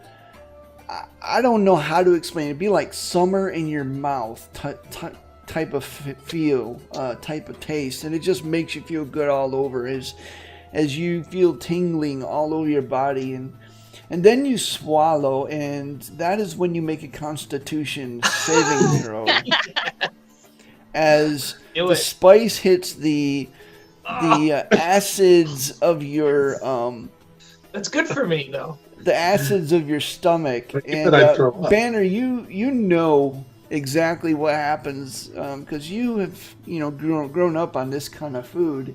I don't know how to explain it. It'd be like summer in your mouth type of feel, type of taste, and it just makes you feel good all over as you feel tingling all over your body, and then you swallow, and that is when you make a Constitution saving throw. As Do the it. spice hits the acids of your That's good for me, though. the acids of your stomach, and I'd throw up. Banner, you know exactly what happens because you have grown up on this kind of food,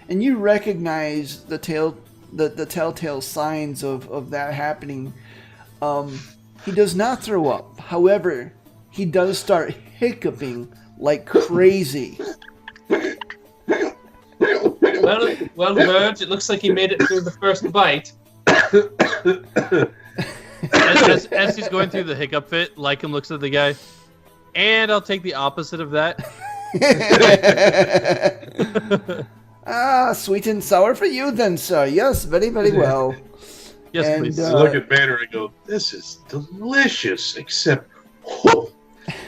and you recognize the telltale signs of that happening. He does not throw up. However, he does start hiccuping like crazy. Well, Verge, it looks like he made it through the first bite. As he's going through the hiccup fit, Lycan looks at the guy, and I'll take the opposite of that. Sweet and sour for you then, sir. Yes, very, very well. Yes, And, please. I look at Banner and I go, this is delicious, except,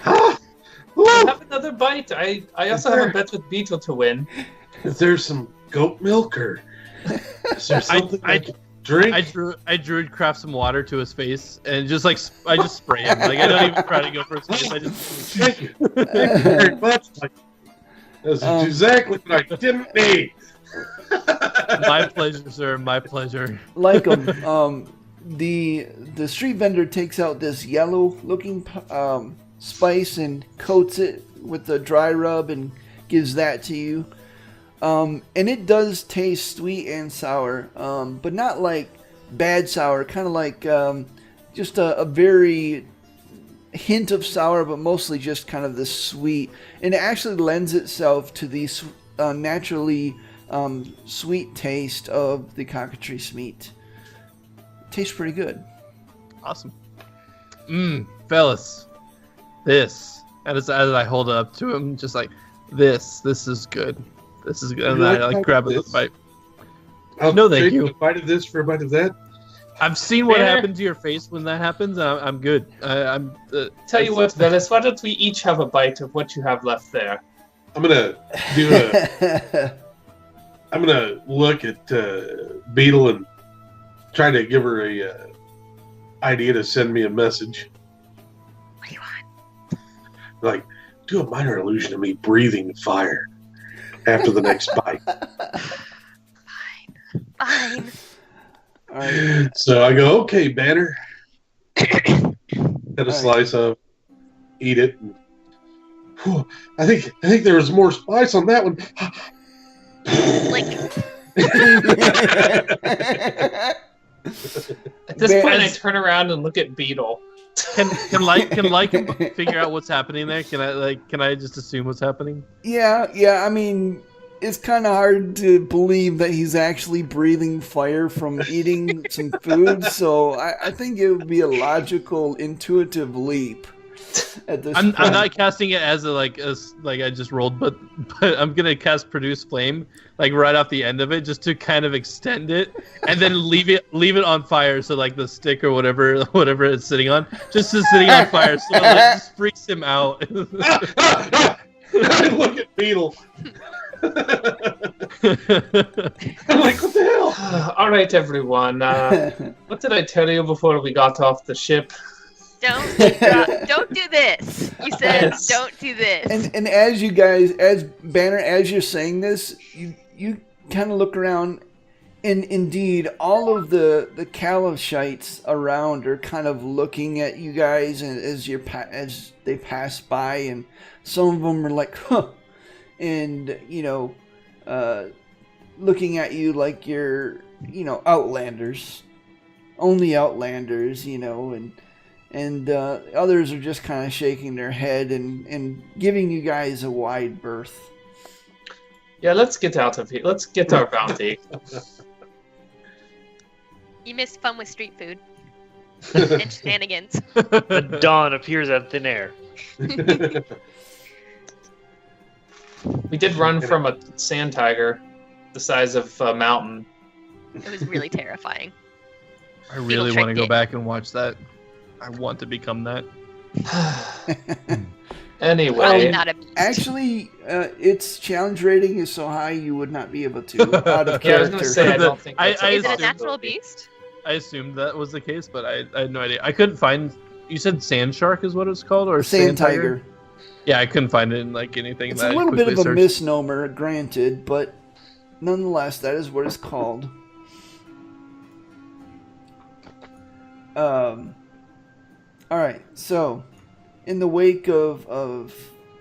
Have another bite. I also have a bet with Beetle to win. if there's some goat milk or is there something I can drink? I druid craft some water to his face and just I just spray him. Like I don't even try to go for his face. I just Thank you. Thank you very much. That's exactly what I didn't need. my pleasure, sir. My pleasure. Like the street vendor takes out this yellow looking spice and coats it with the dry rub and gives that to you. And it does taste sweet and sour, but not like bad sour, kind of like just a very hint of sour, but mostly just kind of the sweet. And it actually lends itself to the naturally sweet taste of the cockatrice meat. Tastes pretty good. Awesome. Fellas, this. As I hold it up to him, just like this. This is good. This is good. And You I like grab this? a bite. I'll No, thank take you. A bite of this for a bite of that. I've seen what Banner. happened to your face when that happens. And I'm good. I'm. Tell you what, Velas, why don't we each have a bite of what you have left there? I'm gonna do a. I'm gonna look at Beetle and try to give her a idea to send me a message. What do you want? Like, do a minor illusion of me breathing fire after the next bite. Fine. All All right. So I go, okay, Banner. Get a slice of, eat it. And, whew, I think there was more spice on that one. At this point, I turn around and look at Beetle. Can Lycan figure out what's happening there? Can I just assume what's happening? Yeah. I mean, it's kind of hard to believe that he's actually breathing fire from eating some food. So I think it would be a logical, intuitive leap. At this I'm point. not casting it as I just rolled, but I'm gonna cast Produce Flame like right off the end of it just to kind of extend it and then leave it on fire so like the stick or whatever it's sitting on just is sitting on fire so it like, just freaks him out. I look at Beetle. I'm like, what the hell? All right, everyone. What did I tell you before we got off the ship? Don't do this. You said Yes. don't do this. And as you guys, as Banner, as you're saying this, you kind of look around, and indeed, all of the Calimshites around are kind of looking at you guys, and as they pass by, and some of them are like, huh, and looking at you like you're, outlanders, only outlanders, and others are just kind of shaking their head and giving you guys a wide berth. Yeah, let's get out of here. Let's get our bounty. You missed fun with street food and shenanigans. The dawn appears out of thin air. We did run from a sand tiger the size of a mountain. It was really terrifying. I really want to go back and watch that. I want to become that. Anyway, Probably not a beast. Actually, its challenge rating is so high you would not be able to out of yeah, I was character. gonna say I don't think. That's I Is it a assumed- natural beast? I assumed that was the case, but I had no idea. I couldn't find. You said sand shark is what it's called, or Sand tiger. Yeah, I couldn't find it in like anything. It's that a I little bit of quickly a searched. misnomer, granted, but nonetheless, that is what it's called. All right. So, in the wake of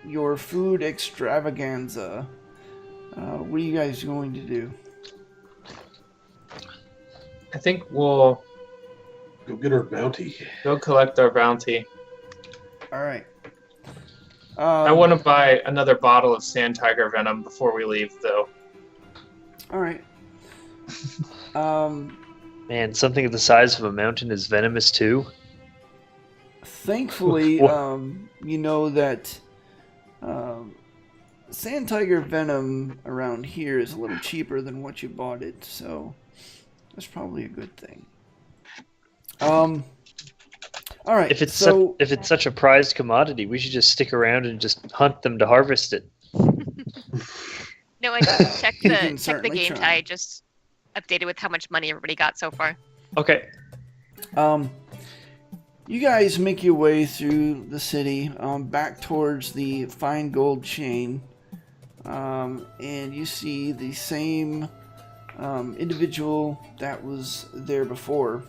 your food extravaganza, what are you guys going to do? I think we'll Go get our bounty. go collect our bounty. All right. I want to buy another bottle of sand tiger venom before we leave, though. All right. Man, something the size of a mountain is venomous too. Thankfully, What? you know that sand tiger venom around here is a little cheaper than what you bought it, so that's probably a good thing. All right. If it's so such a prized commodity, we should just stick around and just hunt them to harvest it. No, I just checked You the can check the certainly game try. tie. Just updated with how much money everybody got so far. Okay. you guys make your way through the city, back towards the fine gold chain, and you see the same individual that was there before.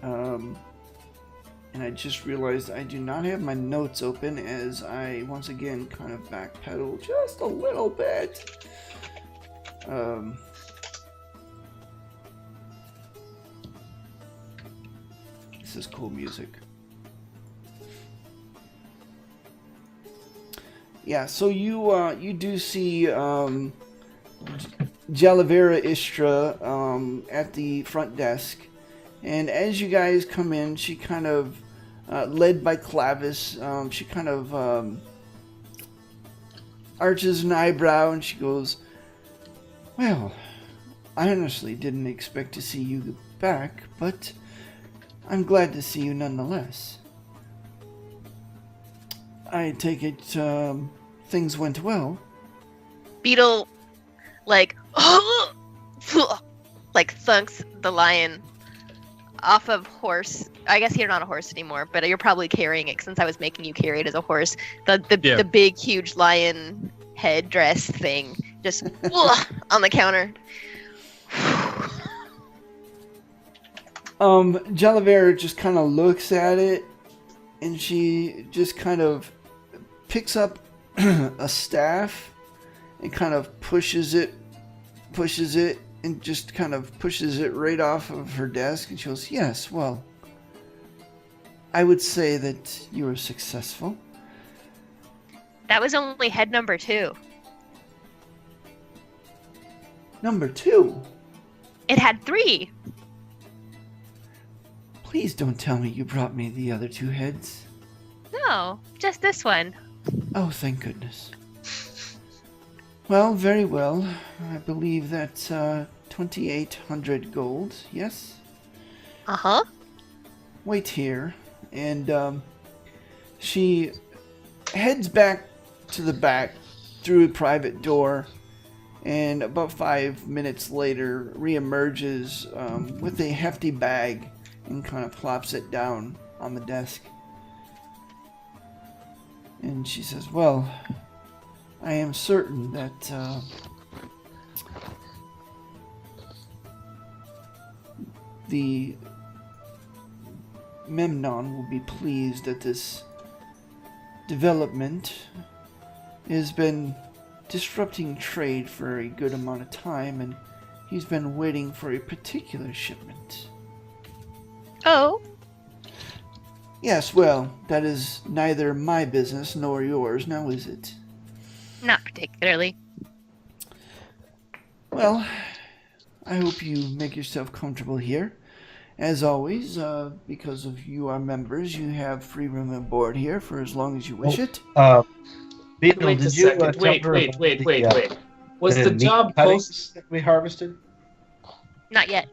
And I just realized I do not have my notes open as I once again kind of backpedal just a little bit. This is cool music. Yeah, so you do see Jalavera Istra at the front desk. And as you guys come in, she kind of, led by Clavis, she kind of arches an eyebrow and she goes, "Well, I honestly didn't expect to see you back, but I'm glad to see you nonetheless. I take it things went well." Beetle, like, like thunks the lion off of horse. I guess you're not a horse anymore, but you're probably carrying it since I was making you carry it as a horse. Yeah. The big, huge lion headdress thing just on the counter. Jalaver just kind of looks at it, and she just kind of picks up a staff and kind of pushes it, and just kind of pushes it right off of her desk. And she goes, "Yes, well, I would say that you were successful." That was only head number 2. Number 2? It had 3. Please don't tell me you brought me the other 2 heads. No, just this one. Oh, thank goodness. Well, very well. I believe that's 2,800 gold, yes? Uh-huh. Wait here. And she heads back to the back through a private door, and about 5 minutes later reemerges with a hefty bag and kind of plops it down on the desk. And she says, "Well, I am certain that the Memnon will be pleased at this development. It has been disrupting trade for a good amount of time, and he's been waiting for a particular shipment." Oh, "Yes, well, that is neither my business nor yours, now is it?" not particularly. "Well, I hope you make yourself comfortable here. As always, because of you are members, you have free room aboard here for as long as you wish it." Beetle, Wait a did you second. tell Wait. her about Wait. Was the meat job cuttings post? that we harvested? Not yet.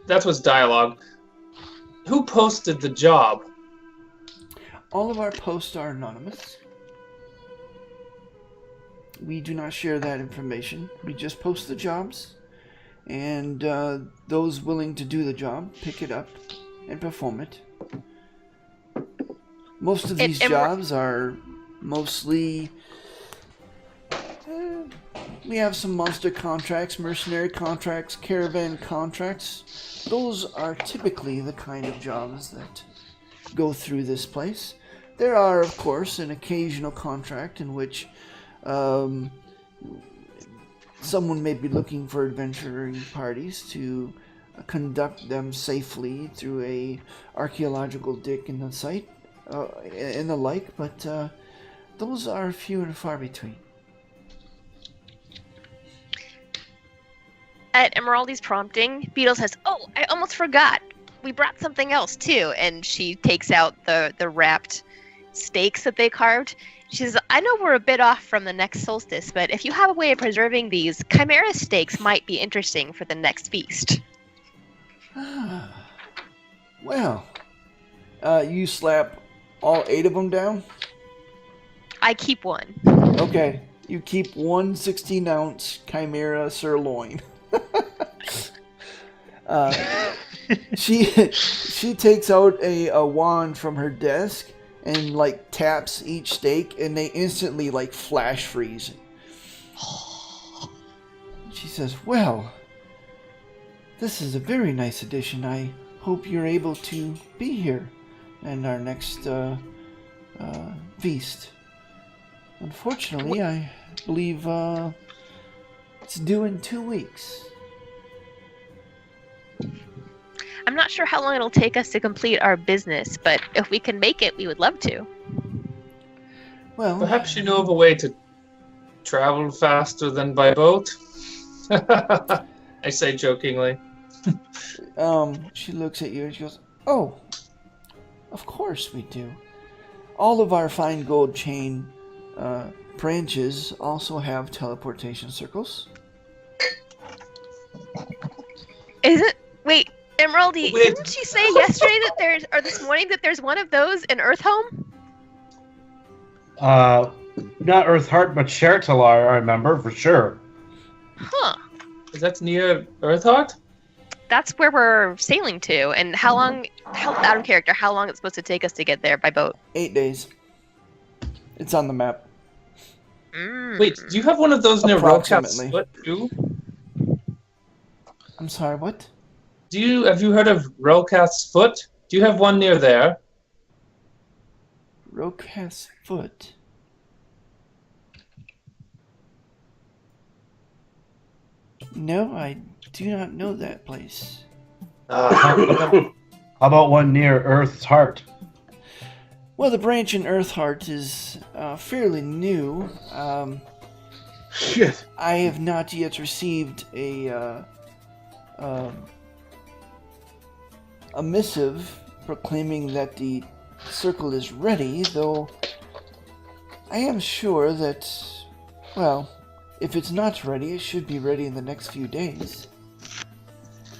That was dialogue. Who posted the job? All of our posts are anonymous. We do not share that information. We just post the jobs, and those willing to do the job pick it up and perform it. Most of these jobs are mostly... we have some monster contracts, mercenary contracts, caravan contracts. Those are typically the kind of jobs that go through this place. There are, of course, an occasional contract in which someone may be looking for adventuring parties to conduct them safely through a archaeological dig in the site and the like, but those are few and far between. At Emeraldi's prompting, Beetle says, "Oh, I almost forgot. We brought something else too." And she takes out the wrapped steaks that they carved. She says, "I know we're a bit off from the next solstice, but if you have a way of preserving these, chimera steaks might be interesting for the next feast." Well, you slap all 8 of them down? I keep one. Okay, you keep one 16-ounce chimera sirloin. She takes out a wand from her desk and like taps each steak, and they instantly like flash freeze. She says, "Well, this is a very nice addition. I hope you're able to be here in our next feast. Unfortunately, I believe it's due in 2 weeks." I'm not sure how long it'll take us to complete our business, but if we can make it, we would love to. Well, Perhaps you know of a way to travel faster than by boat? I say jokingly. she looks at you and she goes, "Oh, of course we do. All of our fine gold chain branches also have teleportation circles." Is it? Wait, Emeraldi, Wait. didn't she say yesterday that there's, or this morning that there's one of those in Earthhome? Not Earthheart, but Shertalar, I remember for sure. Huh. Is that near Earthheart? That's where we're sailing to. And how long, out of character, how long it's supposed to take us to get there by boat? 8 days. It's on the map. Wait, do you have one of those near Approximately. Rockcap's foot too? I'm sorry, what? Have you heard of Rolcath's Foot? Do you have one near there? Rocas Foot. No, I do not know that place. How about one near Earth's Heart? Well, the branch in Earthheart is fairly new. Shit. I have not yet received a missive proclaiming that the circle is ready, though I am sure that, well, if it's not ready, it should be ready in the next few days.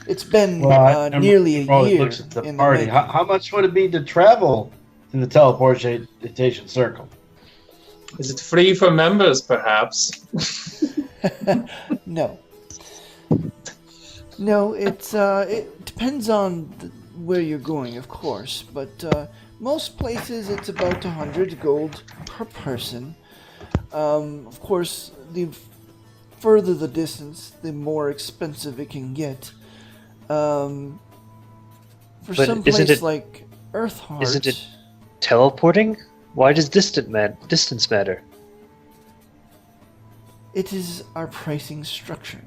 It's been nearly a year Looks at the in party. the How much would it be to travel to the teleportation circle? Is it free for members, perhaps? No. No, it depends on where you're going, of course, but most places it's about 100 gold per person. Of course, the further the distance, the more expensive it can get. For But some isn't place it- like Earthheart, isn't it- Teleporting? Why does distance matter? it is our pricing structure,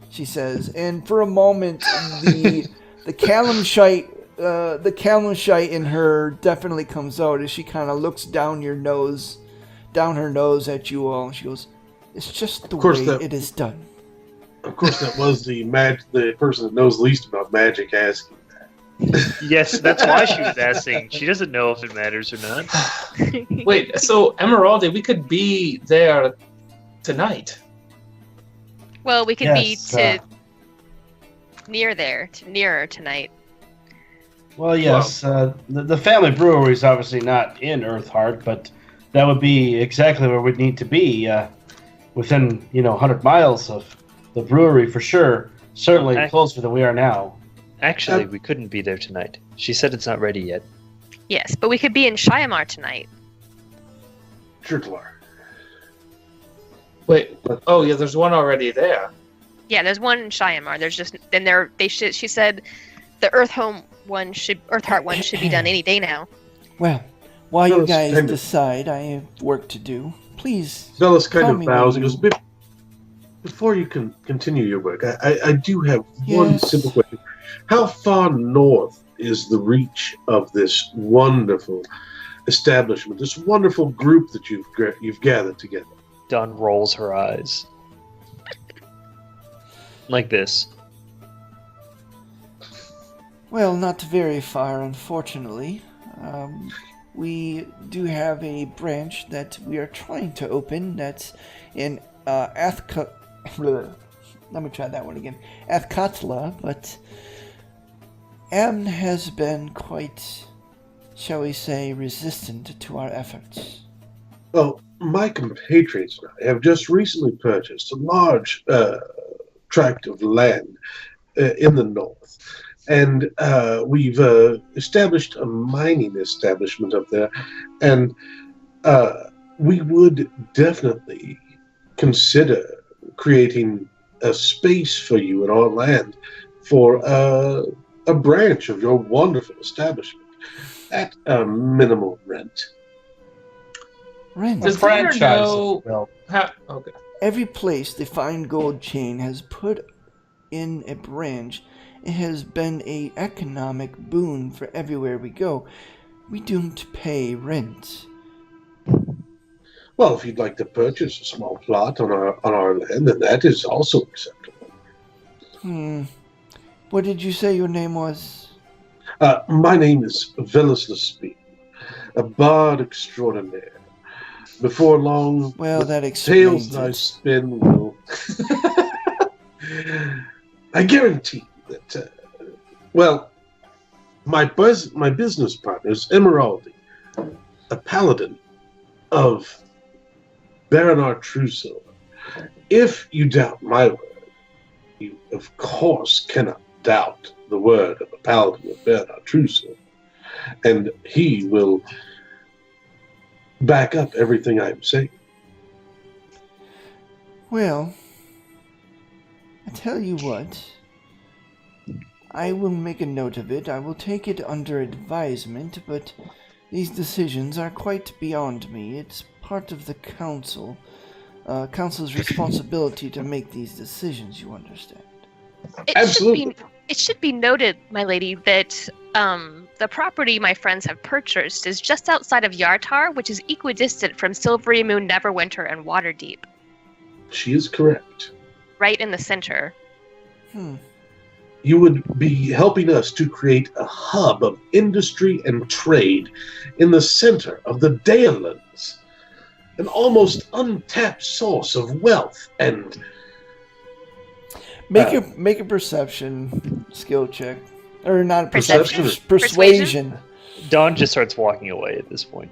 she says, and for a moment the Calimshite in her definitely comes out as she kind of looks down her nose at you all. She goes, "It's just the course way that- it is done." Of course, that was the person that knows least about magic asking. Yes, that's why she was asking. She doesn't know if it matters or not. Wait, so Emeraldi, we could be there tonight. Well, we could Yes, be nearer tonight. Well, yes. The family brewery is obviously not in Earthheart, but that would be exactly where we'd need to be, within 100 miles of the brewery for sure. Certainly Okay. closer than we are now. Actually, we couldn't be there tonight. She said it's not ready yet. Yes, but we could be in Shiamar tonight. Sure, Tlar. Wait, oh yeah, there's one already there. Yeah, there's one in Shiamar. There's just then there they should. She said the Earthheart one should be done any day now. Well, while No, you it's guys kind of- decide, I have work to do. Please. Zealous kind Tell of me bows. when He goes, you- before you can continue your work, I do have one Yes. simple question. How far north is the reach of this wonderful establishment, this wonderful group that you've gathered together? Dawn rolls her eyes. Like this. Well, not very far, unfortunately. We do have a branch that we are trying to open that's in let me try that one again. Athkatla, but Amn has been quite, shall we say, resistant to our efforts. Well, my compatriots and I have just recently purchased a large tract of land in the north. And we've established a mining establishment up there. And we would definitely consider creating a space for you in our land for a branch of your wonderful establishment at a minimal rent. Rent. Does franchise, Tanner know well. Okay. Every place the fine gold chain has put in a branch, it has been a economic boon for everywhere we go. We don't pay rent. Well, if you'd like to purchase a small plot on our land, then that is also acceptable. What did you say your name was? My name is Velis Lespine, a bard extraordinaire. Before long, Well, the that tales explains that I it. spin will. I guarantee that. Well, my business partner is Emeraldi, a paladin of Baronar Truesilver. If you doubt my word, you of course cannot doubt the word of a paladin of Baronar Truesilver, and he will back up everything I'm saying. Well, I tell you what. I will make a note of it. I will take it under advisement, but these decisions are quite beyond me. It's part of the council. Council's responsibility to make these decisions, you understand. Absolutely. It should be noted, my lady, that the property my friends have purchased is just outside of Yartar, which is equidistant from Silvery Moon, Neverwinter, and Waterdeep. She is correct. Right in the center. You would be helping us to create a hub of industry and trade in the center of the Dalelands. An almost untapped source of wealth and... Make a perception skill check. Or not a perception. Perception. Persuasion. Dawn just starts walking away at this point.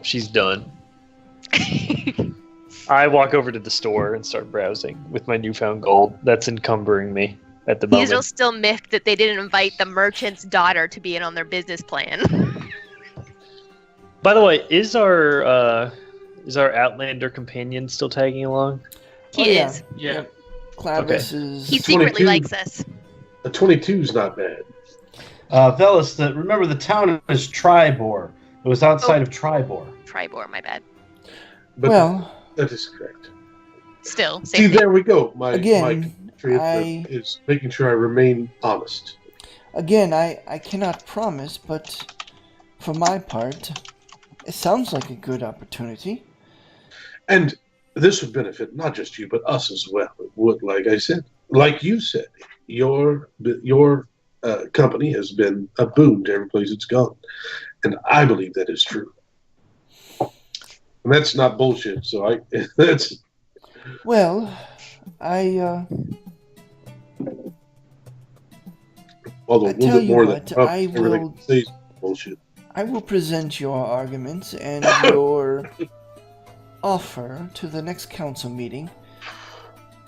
She's done. I walk over to the store and start browsing with my newfound gold. That's encumbering me at the moment. These are still miffed that they didn't invite the merchant's daughter to be in on their business plan. By the way, is our Outlander companion still tagging along? He is. Yeah. Clavis is... He secretly 22. likes us. A 22 is not bad. Velis, remember the town is Tribor. It was outside of Tribor. Tribor, my bad. But Well, that is correct. Still, See, same thing. there we go. My Again, triumph is making sure I remain honest. again, I cannot promise, but for my part, it sounds like a good opportunity. And this would benefit not just you, but us as well. It would, like I said, like you said, your company has been a boon to every place it's gone, and I believe that is true. And that's not bullshit. So that's. Well, I Although I a little tell bit you more what, than I everything will- says bullshit. I will present your arguments and your offer to the next council meeting.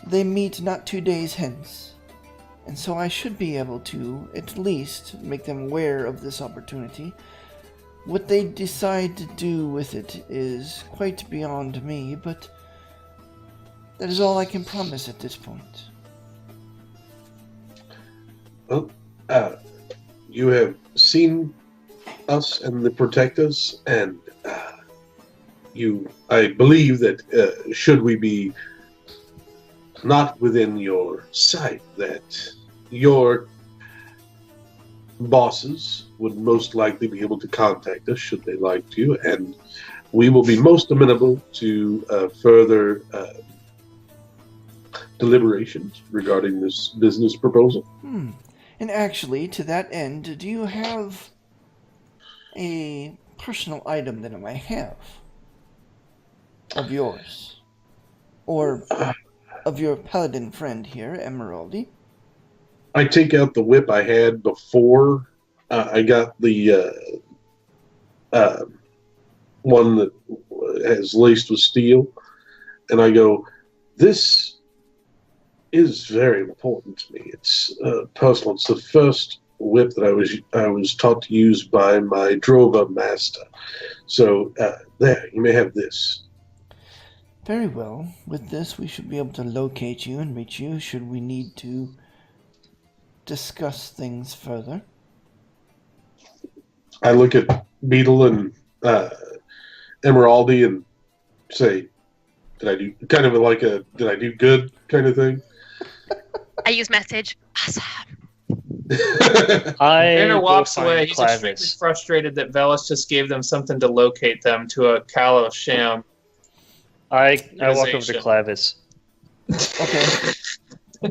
They meet not 2 days hence, and so I should be able to at least make them aware of this opportunity. What they decide to do with it is quite beyond me, but that is all I can promise at this point. Well, you have seen us and the Protectors, and I believe that should we be not within your sight, that your bosses would most likely be able to contact us should they like to, and we will be most amenable to further deliberations regarding this business proposal. And actually, to that end, do you have a personal item that I might have of yours? Or of your paladin friend here, Emeraldy? I take out the whip I had before I got the one that has laced with steel, and I go, this is very important to me. It's personal. It's the first whip that I was taught to use by my Drova master. So there, you may have this. Very well. With this, we should be able to locate you and reach you should we need to discuss things further. I look at Beetle and Emeraldy and say, did I do kind of like a did I do good kind of thing? I use message. Awesome. Tanner go walks find away. He's extremely Clavis. frustrated that Velis just gave them something to locate them to a Calimshan. I walk over to Organization. Clavis. Okay.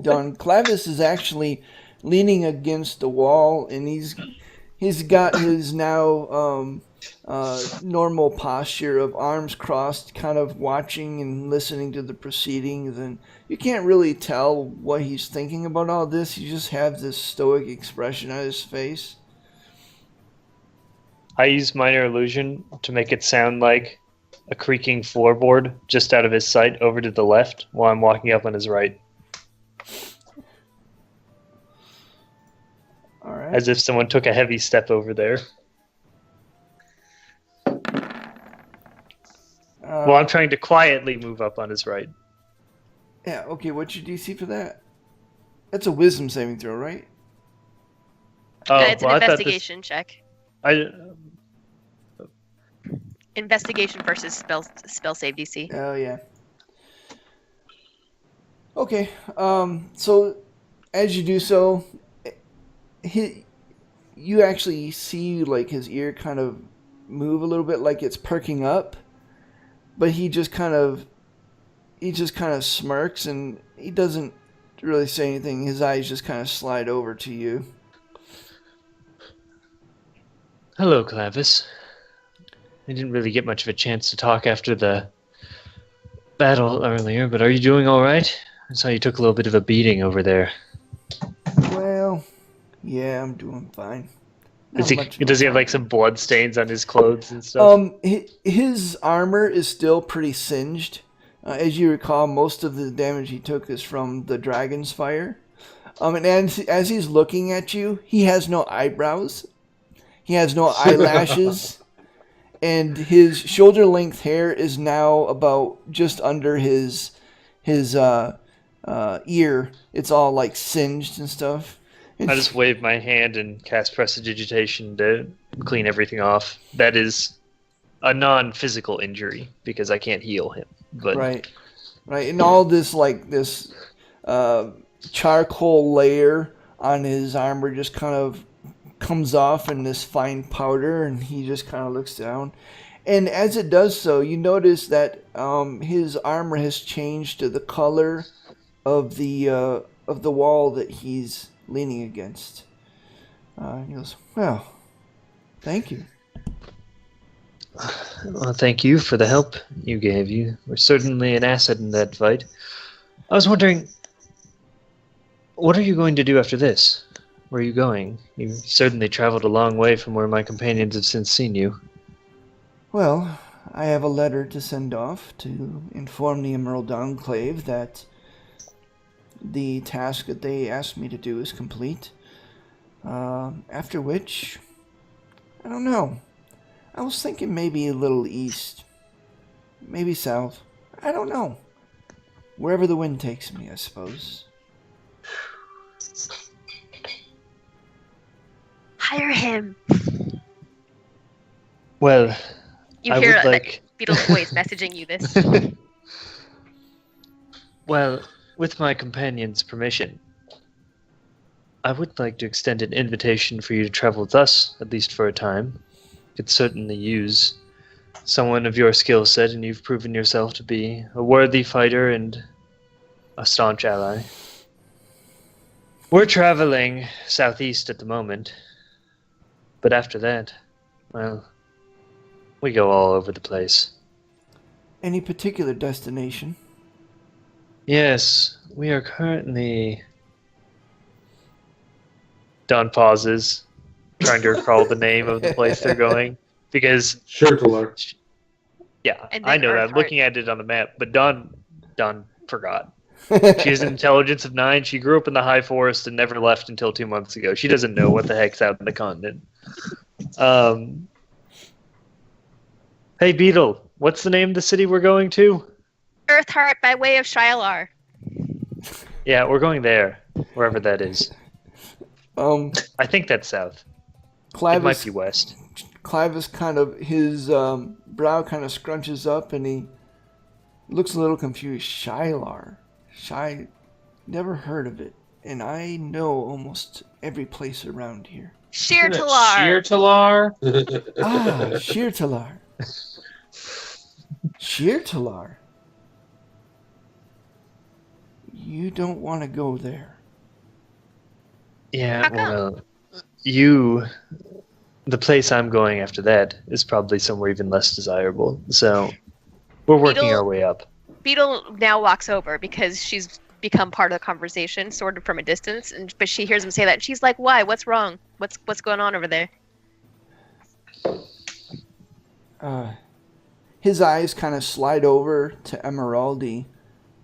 Don Clavis is actually leaning against the wall, and he's got his now normal posture of arms crossed, kind of watching and listening to the proceedings, and you can't really tell what he's thinking about all this. You just have this stoic expression on his face. I use minor illusion to make it sound like a creaking floorboard just out of his sight over to the left while I'm walking up on his right, All right. as if someone took a heavy step over there. Well, I'm trying to quietly move up on his right. Yeah, okay, what's your DC for that? That's a wisdom saving throw, right? Oh, It's an well, investigation check. I Investigation versus spell save DC. Oh yeah. Okay. So as you do so, you actually see like his ear kind of move a little bit, like it's perking up, but he just kind of smirks and he doesn't really say anything. His eyes just kind of slide over to you. Hello, Clavis. I didn't really get much of a chance to talk after the battle earlier, but are you doing all right? I saw you took a little bit of a beating over there. Well, yeah, I'm doing fine. Does he have like some blood stains on his clothes and stuff? His armor is still pretty singed. As you recall, most of the damage he took is from the dragon's fire. And as he's looking at you, he has no eyebrows. He has no eyelashes. And his shoulder-length hair is now about just under his ear. It's all like singed and stuff. I just wave my hand and cast Prestidigitation to clean everything off. That is a non-physical injury because I can't heal him. But right, and all this charcoal layer on his armor just kind of comes off in this fine powder, and he just kind of looks down. And as it does so, you notice that his armor has changed to the color of the wall that he's leaning against. He goes, well, thank you. Well, thank you for the help you gave. You were certainly an asset in that fight. I was wondering, what are you going to do after this? Where are you going? You certainly traveled a long way from where my companions have since seen you. Well, I have a letter to send off to inform the Emerald Enclave that the task that they asked me to do is complete. After which, I don't know. I was thinking maybe a little east. Maybe south. I don't know. Wherever the wind takes me, I suppose. Hire him. Well, You I hear would like... Beetle's voice messaging you this. Well, with my companion's permission, I would like to extend an invitation for you to travel with us, at least for a time. Could certainly use someone of your skill set, and you've proven yourself to be a worthy fighter and a staunch ally. We're traveling southeast at the moment, but after that, well, we go all over the place. Any particular destination? Yes, we are currently... Don pauses, trying to recall the name of the place they're going, because... Shirtler. Yeah, And then I know that. Earthheart. Looking at it on the map, but Dawn forgot. She has an intelligence of 9. She grew up in the high forest and never left until 2 months ago. She doesn't know what the heck's out in the continent. Hey, Beetle, what's the name of the city we're going to? Earthheart by way of Shilar. Yeah, we're going there, wherever that is. I think that's south. It might Clavis, be west. Clavis kind of, his brow kind of scrunches up and he looks a little confused. Shilar. Never heard of it. And I know almost every place around here. Shirtalar. Shirtalar? Ah, Shirtalar. Shirtalar. You don't want to go there. Yeah, How come? well, the place I'm going after that is probably somewhere even less desirable. So we're working Beetle- our way up. Beetle now walks over because she's become part of the conversation, sort of from a distance, but she hears him say that, and she's like, "Why? What's wrong? What's going on over there?" His eyes kind of slide over to Emeraldi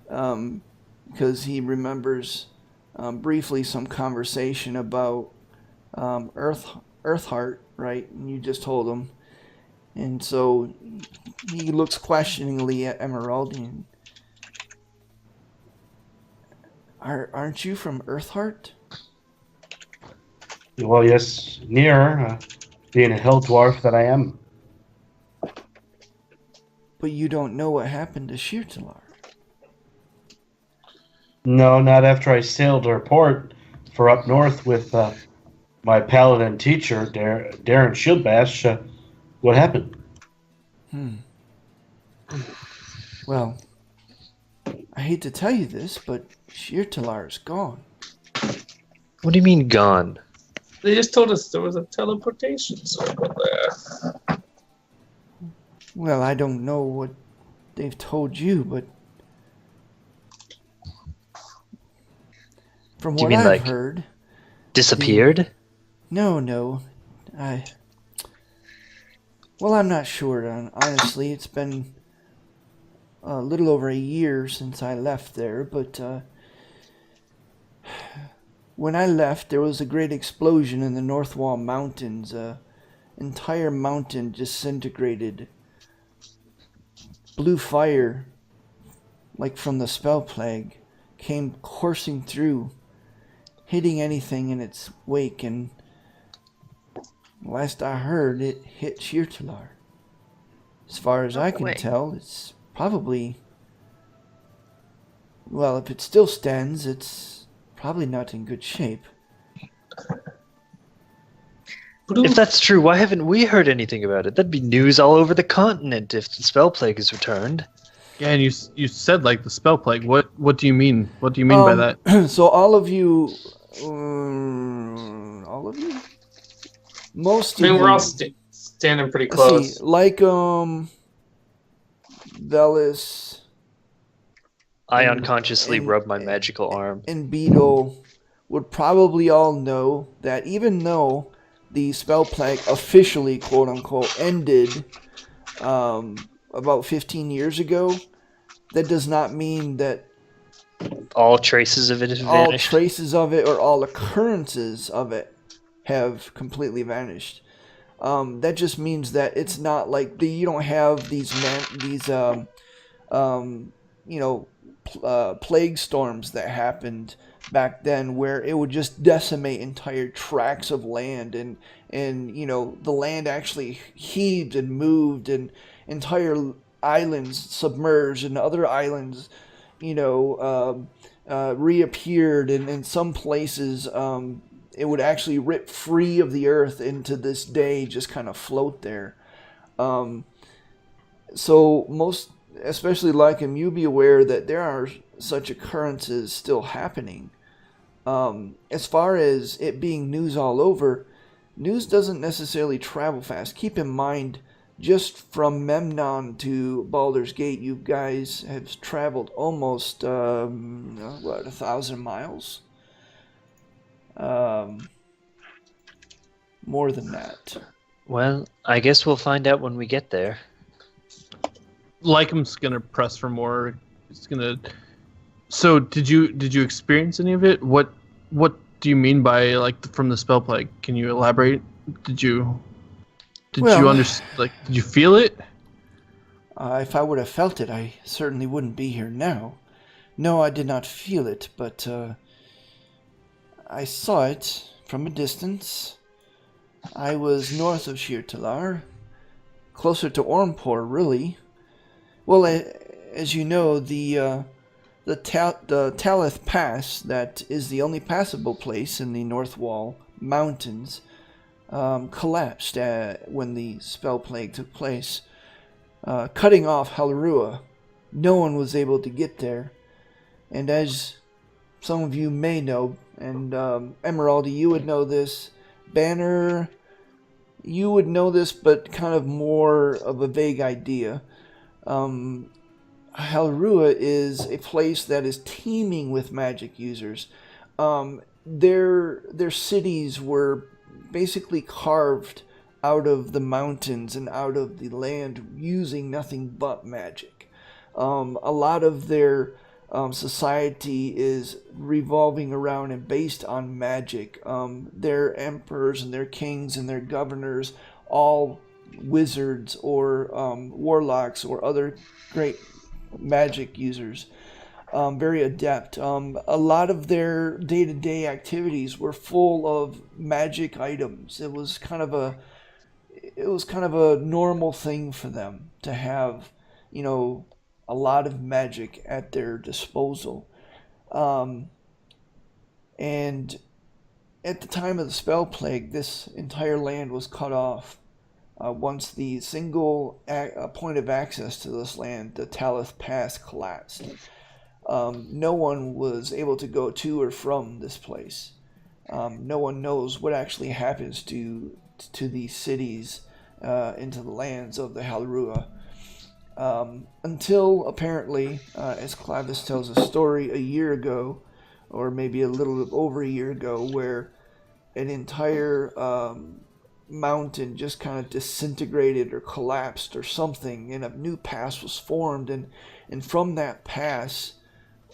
because he remembers briefly some conversation about Earthheart, right? And you just told him. And so he looks questioningly at Emeraldi. And, Aren't you from Earthheart? Well, yes, near, being a hill dwarf that I am. But you don't know what happened to Shirtalar. No, not after I sailed her port for up north with my paladin teacher, Darren Shieldbash. What happened? Well, I hate to tell you this, but Shirtalar's gone. What do you mean gone? They just told us there was a teleportation circle there. Well, I don't know what they've told you, but from Do you what mean, I've like, heard, Disappeared? no, well, I'm not sure. Honestly, it's been a little over a year since I left there, but when I left, there was a great explosion in the North Wall Mountains. Entire mountain disintegrated. Blue fire, like from the spell plague, came coursing through, hitting anything in its wake, and last I heard, it hit Shirtalar. As far as I can boy. tell, it's probably... Well, if it still stands, it's probably not in good shape. If that's true, why haven't we heard anything about it? That'd be news all over the continent if the spell plague is returned. Yeah, and you said like the spell plague. What do you mean? What do you mean by that? So all of you... Most of I mean, we're you... all standing pretty Let's close. see, like, Velis I And- unconsciously and- rub my magical arm. and Beetle would probably all know that even though the spell plague officially, quote unquote, ended about 15 years ago, that does not mean that All traces of it have all vanished. traces of it or all occurrences of it have completely vanished. That just means that it's not like you don't have these plague storms that happened back then where it would just decimate entire tracts of land and the land actually heaved and moved and entire islands submerged and other islands reappeared, and in some places it would actually rip free of the earth and to this day just kind of float there. So most, especially like him, you be aware that there are such occurrences still happening. As far as it being news all over, news doesn't necessarily travel fast. Keep in mind, just from Memnon to Baldur's Gate, you guys have traveled almost 1,000 miles. More than that. Well, I guess we'll find out when we get there. Lycum's gonna press for more. It's gonna. So did you experience any of it? What do you mean by like from the spell plague? Can you elaborate? Did you understand? Like, did you feel it? If I would have felt it, I certainly wouldn't be here now. No, I did not feel it, but I saw it from a distance. I was north of Shirtalar, closer to Ormpor, really. Well, as you know, the Talith Pass, that is the only passable place in the North Wall Mountains, collapsed when the spell plague took place, cutting off Halarua. No one was able to get there, and as some of you may know, and Emeraldi, you would know this, Banner, you would know this, but kind of more of a vague idea. Halarua is a place that is teeming with magic users. Their cities were basically carved out of the mountains and out of the land using nothing but magic. A lot of their society is revolving around and based on magic. Their emperors and their kings and their governors, all wizards or warlocks or other great magic users. very adept. A lot of their day-to-day activities were full of magic items. It was kind of a normal thing for them to have, a lot of magic at their disposal. Um, and at the time of the spell plague, this entire land was cut off. Once the single point of access to this land, the Talith Pass, collapsed, no one was able to go to or from this place. No one knows what actually happens to these cities, into the lands of the Halrua. Until apparently, as Clavis tells a story a year ago, or maybe a little over a year ago, where an entire mountain just kind of disintegrated or collapsed or something, and a new pass was formed, and from that pass,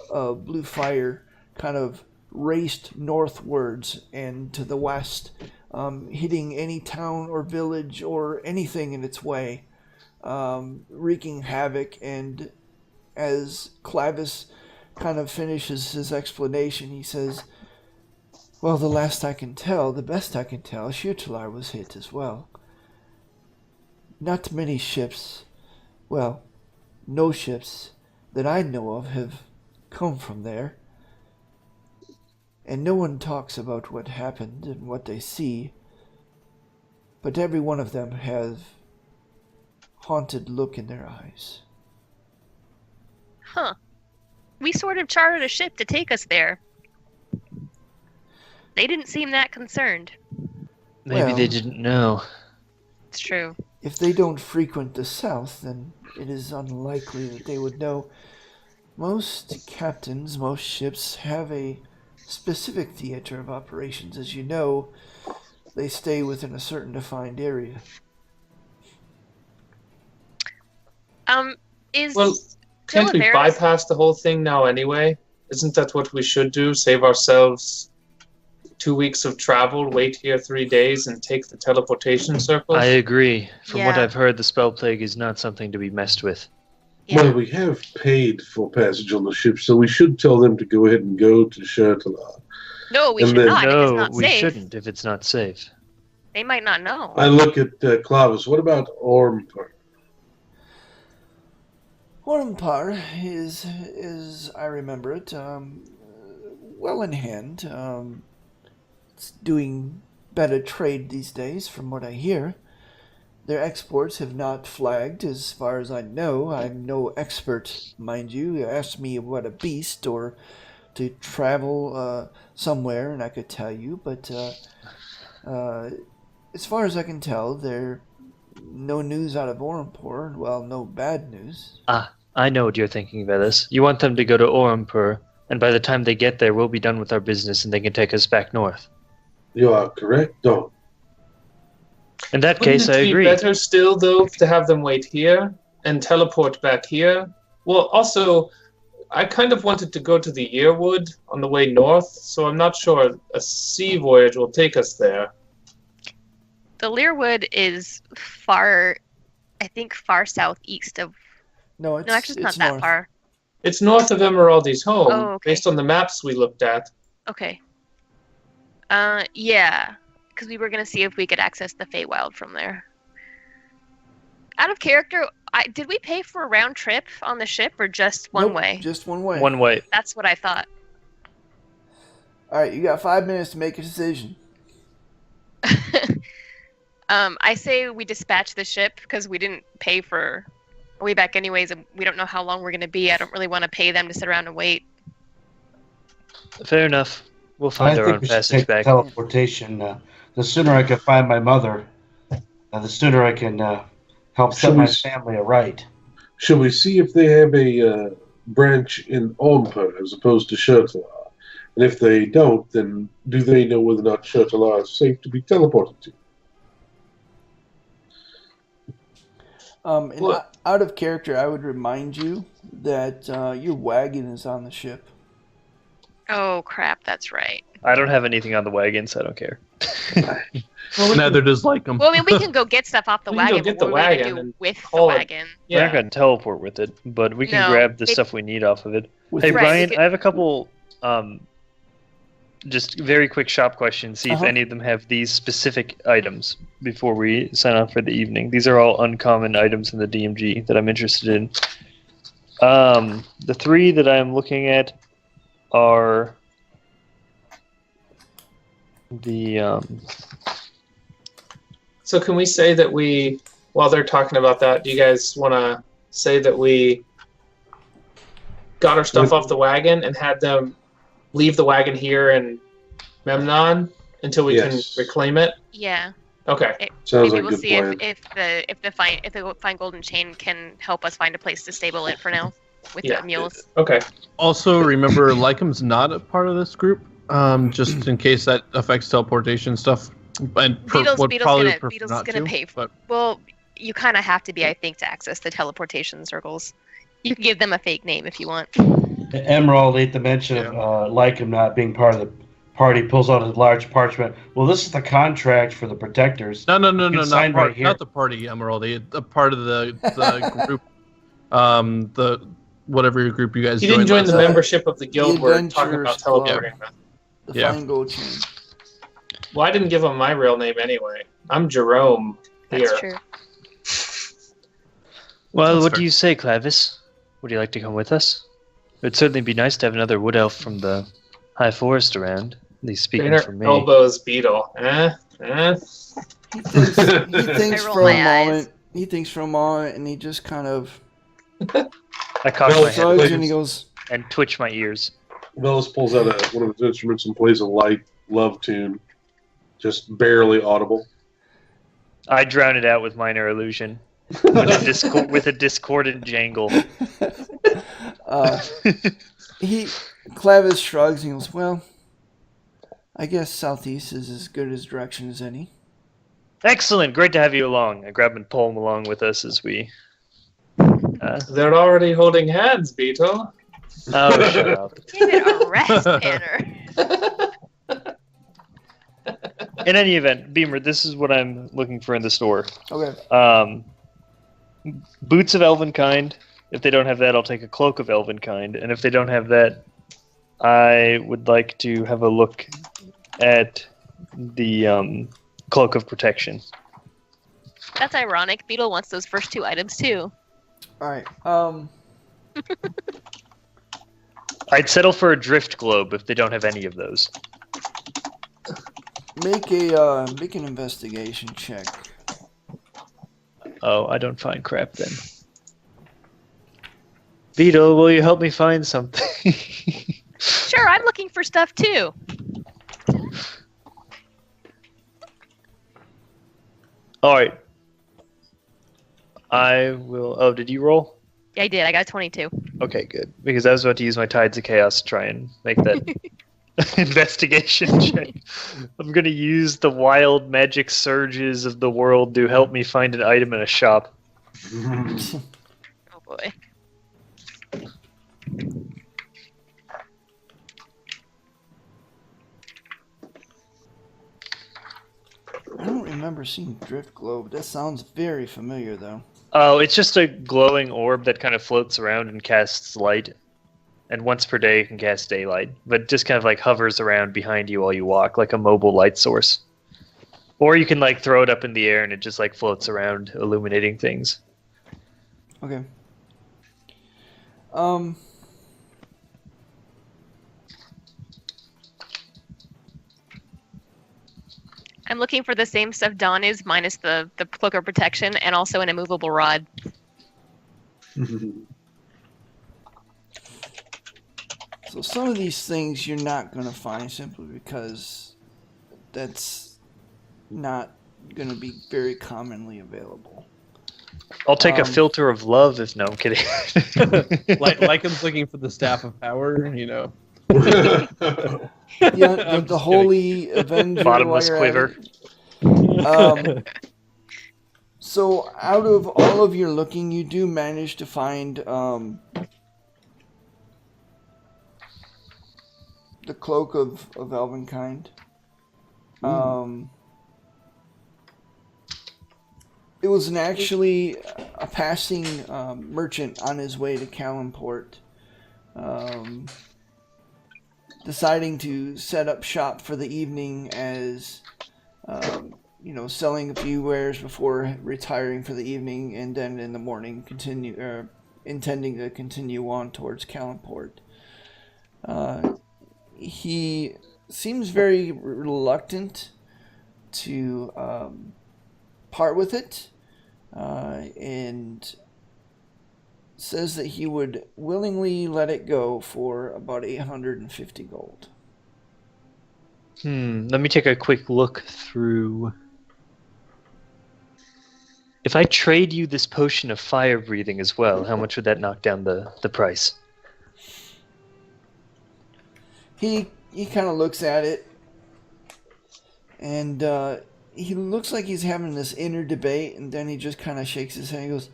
blue fire kind of raced northwards and to the west, hitting any town or village or anything in its way, wreaking havoc. And as Clavis kind of finishes his explanation, he says, well, the best I can tell, Shirtalar was hit as well. Not many ships, well, no ships that I know of have come from there. And no one talks about what happened and what they see, but every one of them has haunted look in their eyes. Huh. We sort of chartered a ship to take us there. They didn't seem that concerned. Maybe Well, they didn't know. It's true. if they don't frequent the south, then it is unlikely that they would know. Most captains, most ships have a specific theater of operations. As you know, they stay within a certain defined area. Is Well, can't we Televeris- bypass the whole thing now anyway? Isn't that what we should do? Save ourselves 2 weeks of travel, wait here 3 days, and take the teleportation circle? I agree. From what Yeah. I've heard, the spell plague is not something to be messed with. Yeah. Well, we have paid for passage on the ship, so we should tell them to go ahead and go to Shirtalar. No, we and should then- not. If it's No, not we safe, shouldn't if it's not safe. they might not know. I look at Clavis. What about Ormpur? Ormpar is, as I remember it, well in hand. It's doing better trade these days, from what I hear. Their exports have not flagged, as far as I know. I'm no expert, mind you. You asked me what a beast, or to travel somewhere, and I could tell you. But as far as I can tell, there no news out of Orampur. Well, no bad news. I know what you're thinking, Velis. You want them to go to Orampur, and by the time they get there, we'll be done with our business and they can take us back north. You are correct, Don. In that Wouldn't case, it I be agree. better still, though, to have them wait here and teleport back here? Well, also, I kind of wanted to go to the Earwood on the way north, so I'm not sure a sea voyage will take us there. The Learwood is far, I think, far southeast of. No, it's No, actually, it's not that north. far. It's north of Emeraldi's home, Oh, okay. based on the maps we looked at. Okay. Yeah, because we were gonna see if we could access the Feywild from there. Out of character, did we pay for a round trip on the ship or just one Nope, way? Just one way. One way. That's what I thought. All right, you got 5 minutes to make a decision. I say we dispatch the ship because we didn't pay for a way back anyways, and we don't know how long we're gonna be. I don't really want to pay them to sit around and wait. Fair enough. We'll I find our think own we should passage take back. teleportation. The sooner I can find my mother, the sooner I can help set Should my we family aright. Shall we see if they have a branch in Ormpur as opposed to Shirtalar? And if they don't, then do they know whether or not Shirtalar is safe to be teleported to? And What? out of character, I would remind you that your wagon is on the ship. Oh crap, that's right. I don't have anything on the wagon, so I don't care. Neither does Lycum. Well, I mean, we can go get stuff off the We can go wagon. get But the what are we wagon gonna do and with the haul it. wagon? We're not Yeah. going to teleport with it, but we can No, grab the it- stuff we need off of it. With Hey, your- Right, Brian, we could- I have a couple just very quick shop questions. See if Uh-huh. any of them have these specific items before we sign off for the evening. These are all uncommon items in the DMG that I'm interested in. The three that I'm looking at are the So can we say that we, while they're talking about that, do you guys want to say that we got our stuff off the wagon and had them leave the wagon here in Memnon until we Yes. can reclaim it? Yeah. Okay. Sounds Maybe like a we'll good see plan. if the fine golden chain can help us find a place to stable it for now with Yeah. the mules. Okay. Also, remember, Lycum's not a part of this group, just in case that affects teleportation stuff. And Beetle's would probably gonna prefer not gonna to, pay. but Well, you kind of have to be, I think, to access the teleportation circles. You can give them a fake name if you want. Emerald, at the mention of Lycum not being part of the party, pulls out a large parchment. Well, this is the contract for the protectors. no, It's signed right here. not the party, Emerald. A part of the group, the whatever group you guys He didn't joined join the last time. membership of the guild we're talking Adventurers about Club. teleporting with. The Yeah. fine gold chain. Well, I didn't give him my real name anyway. I'm Jerome That's here. true. Well, That's what fair. do you say, Clavis? Would you like to come with us? It'd certainly be nice to have another wood elf from the High Forest around. At least speaking Trainer for me. elbows Beetle. He thinks I roll for a my eyes. moment. He thinks for a moment, and he just kind of I cock Well, my head shrugs and he goes, and twitch my ears. Velas pulls out one of his instruments and plays a light love tune, just barely audible. I drown it out with minor illusion, with a discordant jangle. Clavis shrugs and he goes, well, I guess southeast is as good as direction as any. Excellent, great to have you along. I grab and pull him along with us as we. They're already holding hands, Beetle. Oh, shut up. Give it a rest, Banner. In any event, Beamer, this is what I'm looking for in the store. Okay. Boots of elven kind. If they don't have that, I'll take a cloak of elven kind. And if they don't have that, I would like to have a look at the cloak of protection. That's ironic. Beetle wants those first two items too. All right. I'd settle for a drift globe if they don't have any of those. Make an investigation check. Oh, I don't find crap then. Beetle, will you help me find something? Sure, I'm looking for stuff too. Alright. I will... Oh, did you roll? Yeah, I did. I got 22. Okay, good. Because I was about to use my Tides of Chaos to try and make that investigation check. I'm going to use the wild magic surges of the world to help me find an item in a shop. Oh boy. I don't remember seeing drift globe. That sounds very familiar, though. Oh, it's just a glowing orb that kind of floats around and casts light. And once per day, you can cast daylight. But just kind of like hovers around behind you while you walk, like a mobile light source. Or you can like throw it up in the air and it just like floats around, illuminating things. Okay. I'm looking for the same stuff Dawn is, minus the cloak of protection, and also an immovable rod. So some of these things you're not going to find simply because that's not going to be very commonly available. I'll take a filter of love if no, I'm kidding. Lycum's looking for the staff of power, you know. Yeah, I'm the just Holy Avenger. Bottomless while you're at quiver. it. So out of all of your looking, you do manage to find the cloak of Elvenkind. It was actually a passing merchant on his way to Calimport, deciding to set up shop for the evening as, selling a few wares before retiring for the evening, and then in the morning intending to continue on towards Calimport. He seems very reluctant to part with it, and says that he would willingly let it go for about 850 gold. Let me take a quick look through. If I trade you this potion of fire breathing as well, how much would that knock down the price? He kind of looks at it, and he looks like he's having this inner debate, and then he just kind of shakes his head and goes,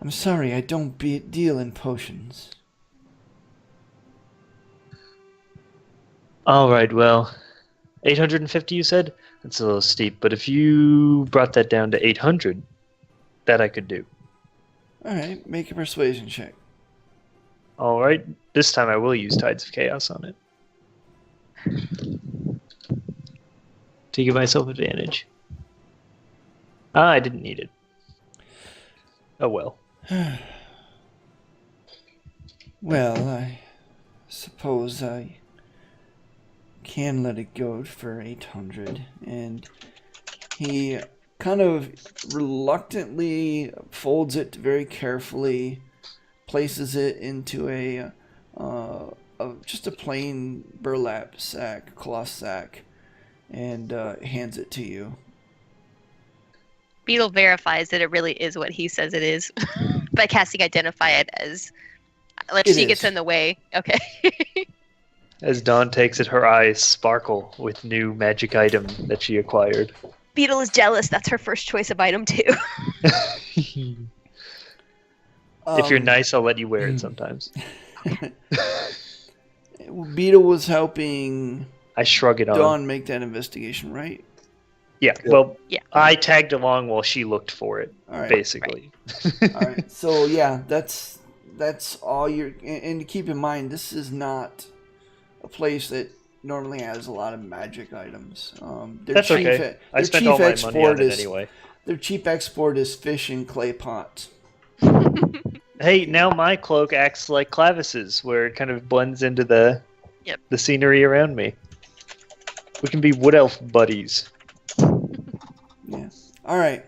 "I'm sorry, I don't deal in potions." All right, well, 850 you said? That's a little steep, but if you brought that down to 800, that I could do. All right, make a persuasion check. All right, this time I will use Tides of Chaos on it. To give myself advantage. I didn't need it. Oh well. Well, I suppose I can let it go for 800. And he kind of reluctantly folds it very carefully, places it into just a plain burlap sack, cloth sack, and hands it to you. Beetle verifies that it really is what he says it is by casting Identify It as. Like she gets in the way. Okay. As Dawn takes it, her eyes sparkle with new magic item that she acquired. Beetle is jealous. That's her first choice of item too. If you're nice, I'll let you wear it sometimes. Beetle was helping I shrug it off. Dawn make that investigation, right? Yeah, well, Yeah. I tagged along while she looked for it, All right. basically. All right. So yeah, that's all you're. And to keep in mind, this is not a place that normally has a lot of magic items. That's okay. I spent all my money on it anyway. Their cheap export is fish and clay pots. Hey, now my cloak acts like Clavis's, where it kind of blends into the scenery around me. We can be wood elf buddies. Yeah. All right.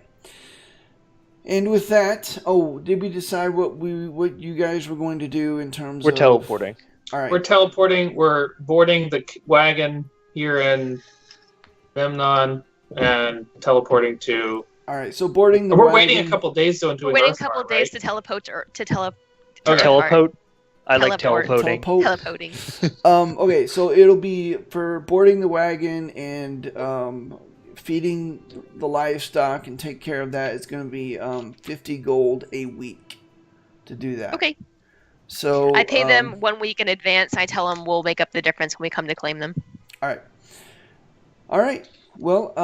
And with that, did we decide what you guys were going to do in terms of... We're teleporting. All right. We're teleporting. We're boarding the wagon here in Memnon and teleporting to... All right, so boarding the We're wagon... waiting a couple days though and doing We're waiting a Earthmark, couple of days right? to teleport Okay. Teleport? I like Teleport. teleporting. teleporting. Okay, so it'll be for boarding the wagon and feeding the livestock and take care of that. It's going to be 50 gold a week to do that. Okay. So I pay them 1 week in advance. I tell them we'll make up the difference when we come to claim them. All right. Well,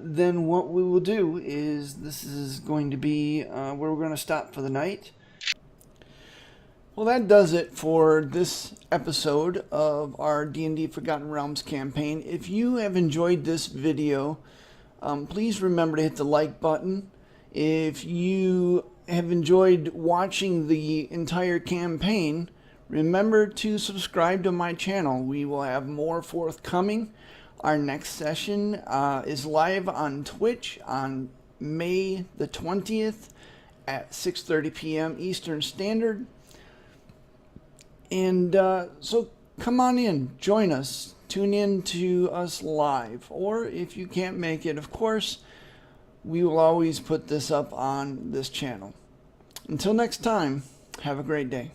then what we will do is this is going to be where we're going to stop for the night. Well, that does it for this episode of our D&D Forgotten Realms campaign. If you have enjoyed this video, please remember to hit the like button. If you have enjoyed watching the entire campaign, remember to subscribe to my channel. We will have more forthcoming. Our next session is live on Twitch on May the 20th at 6:30 p.m. Eastern Standard. And so come on in, join us, tune in to us live. Or if you can't make it, of course, we will always put this up on this channel. Until next time, have a great day.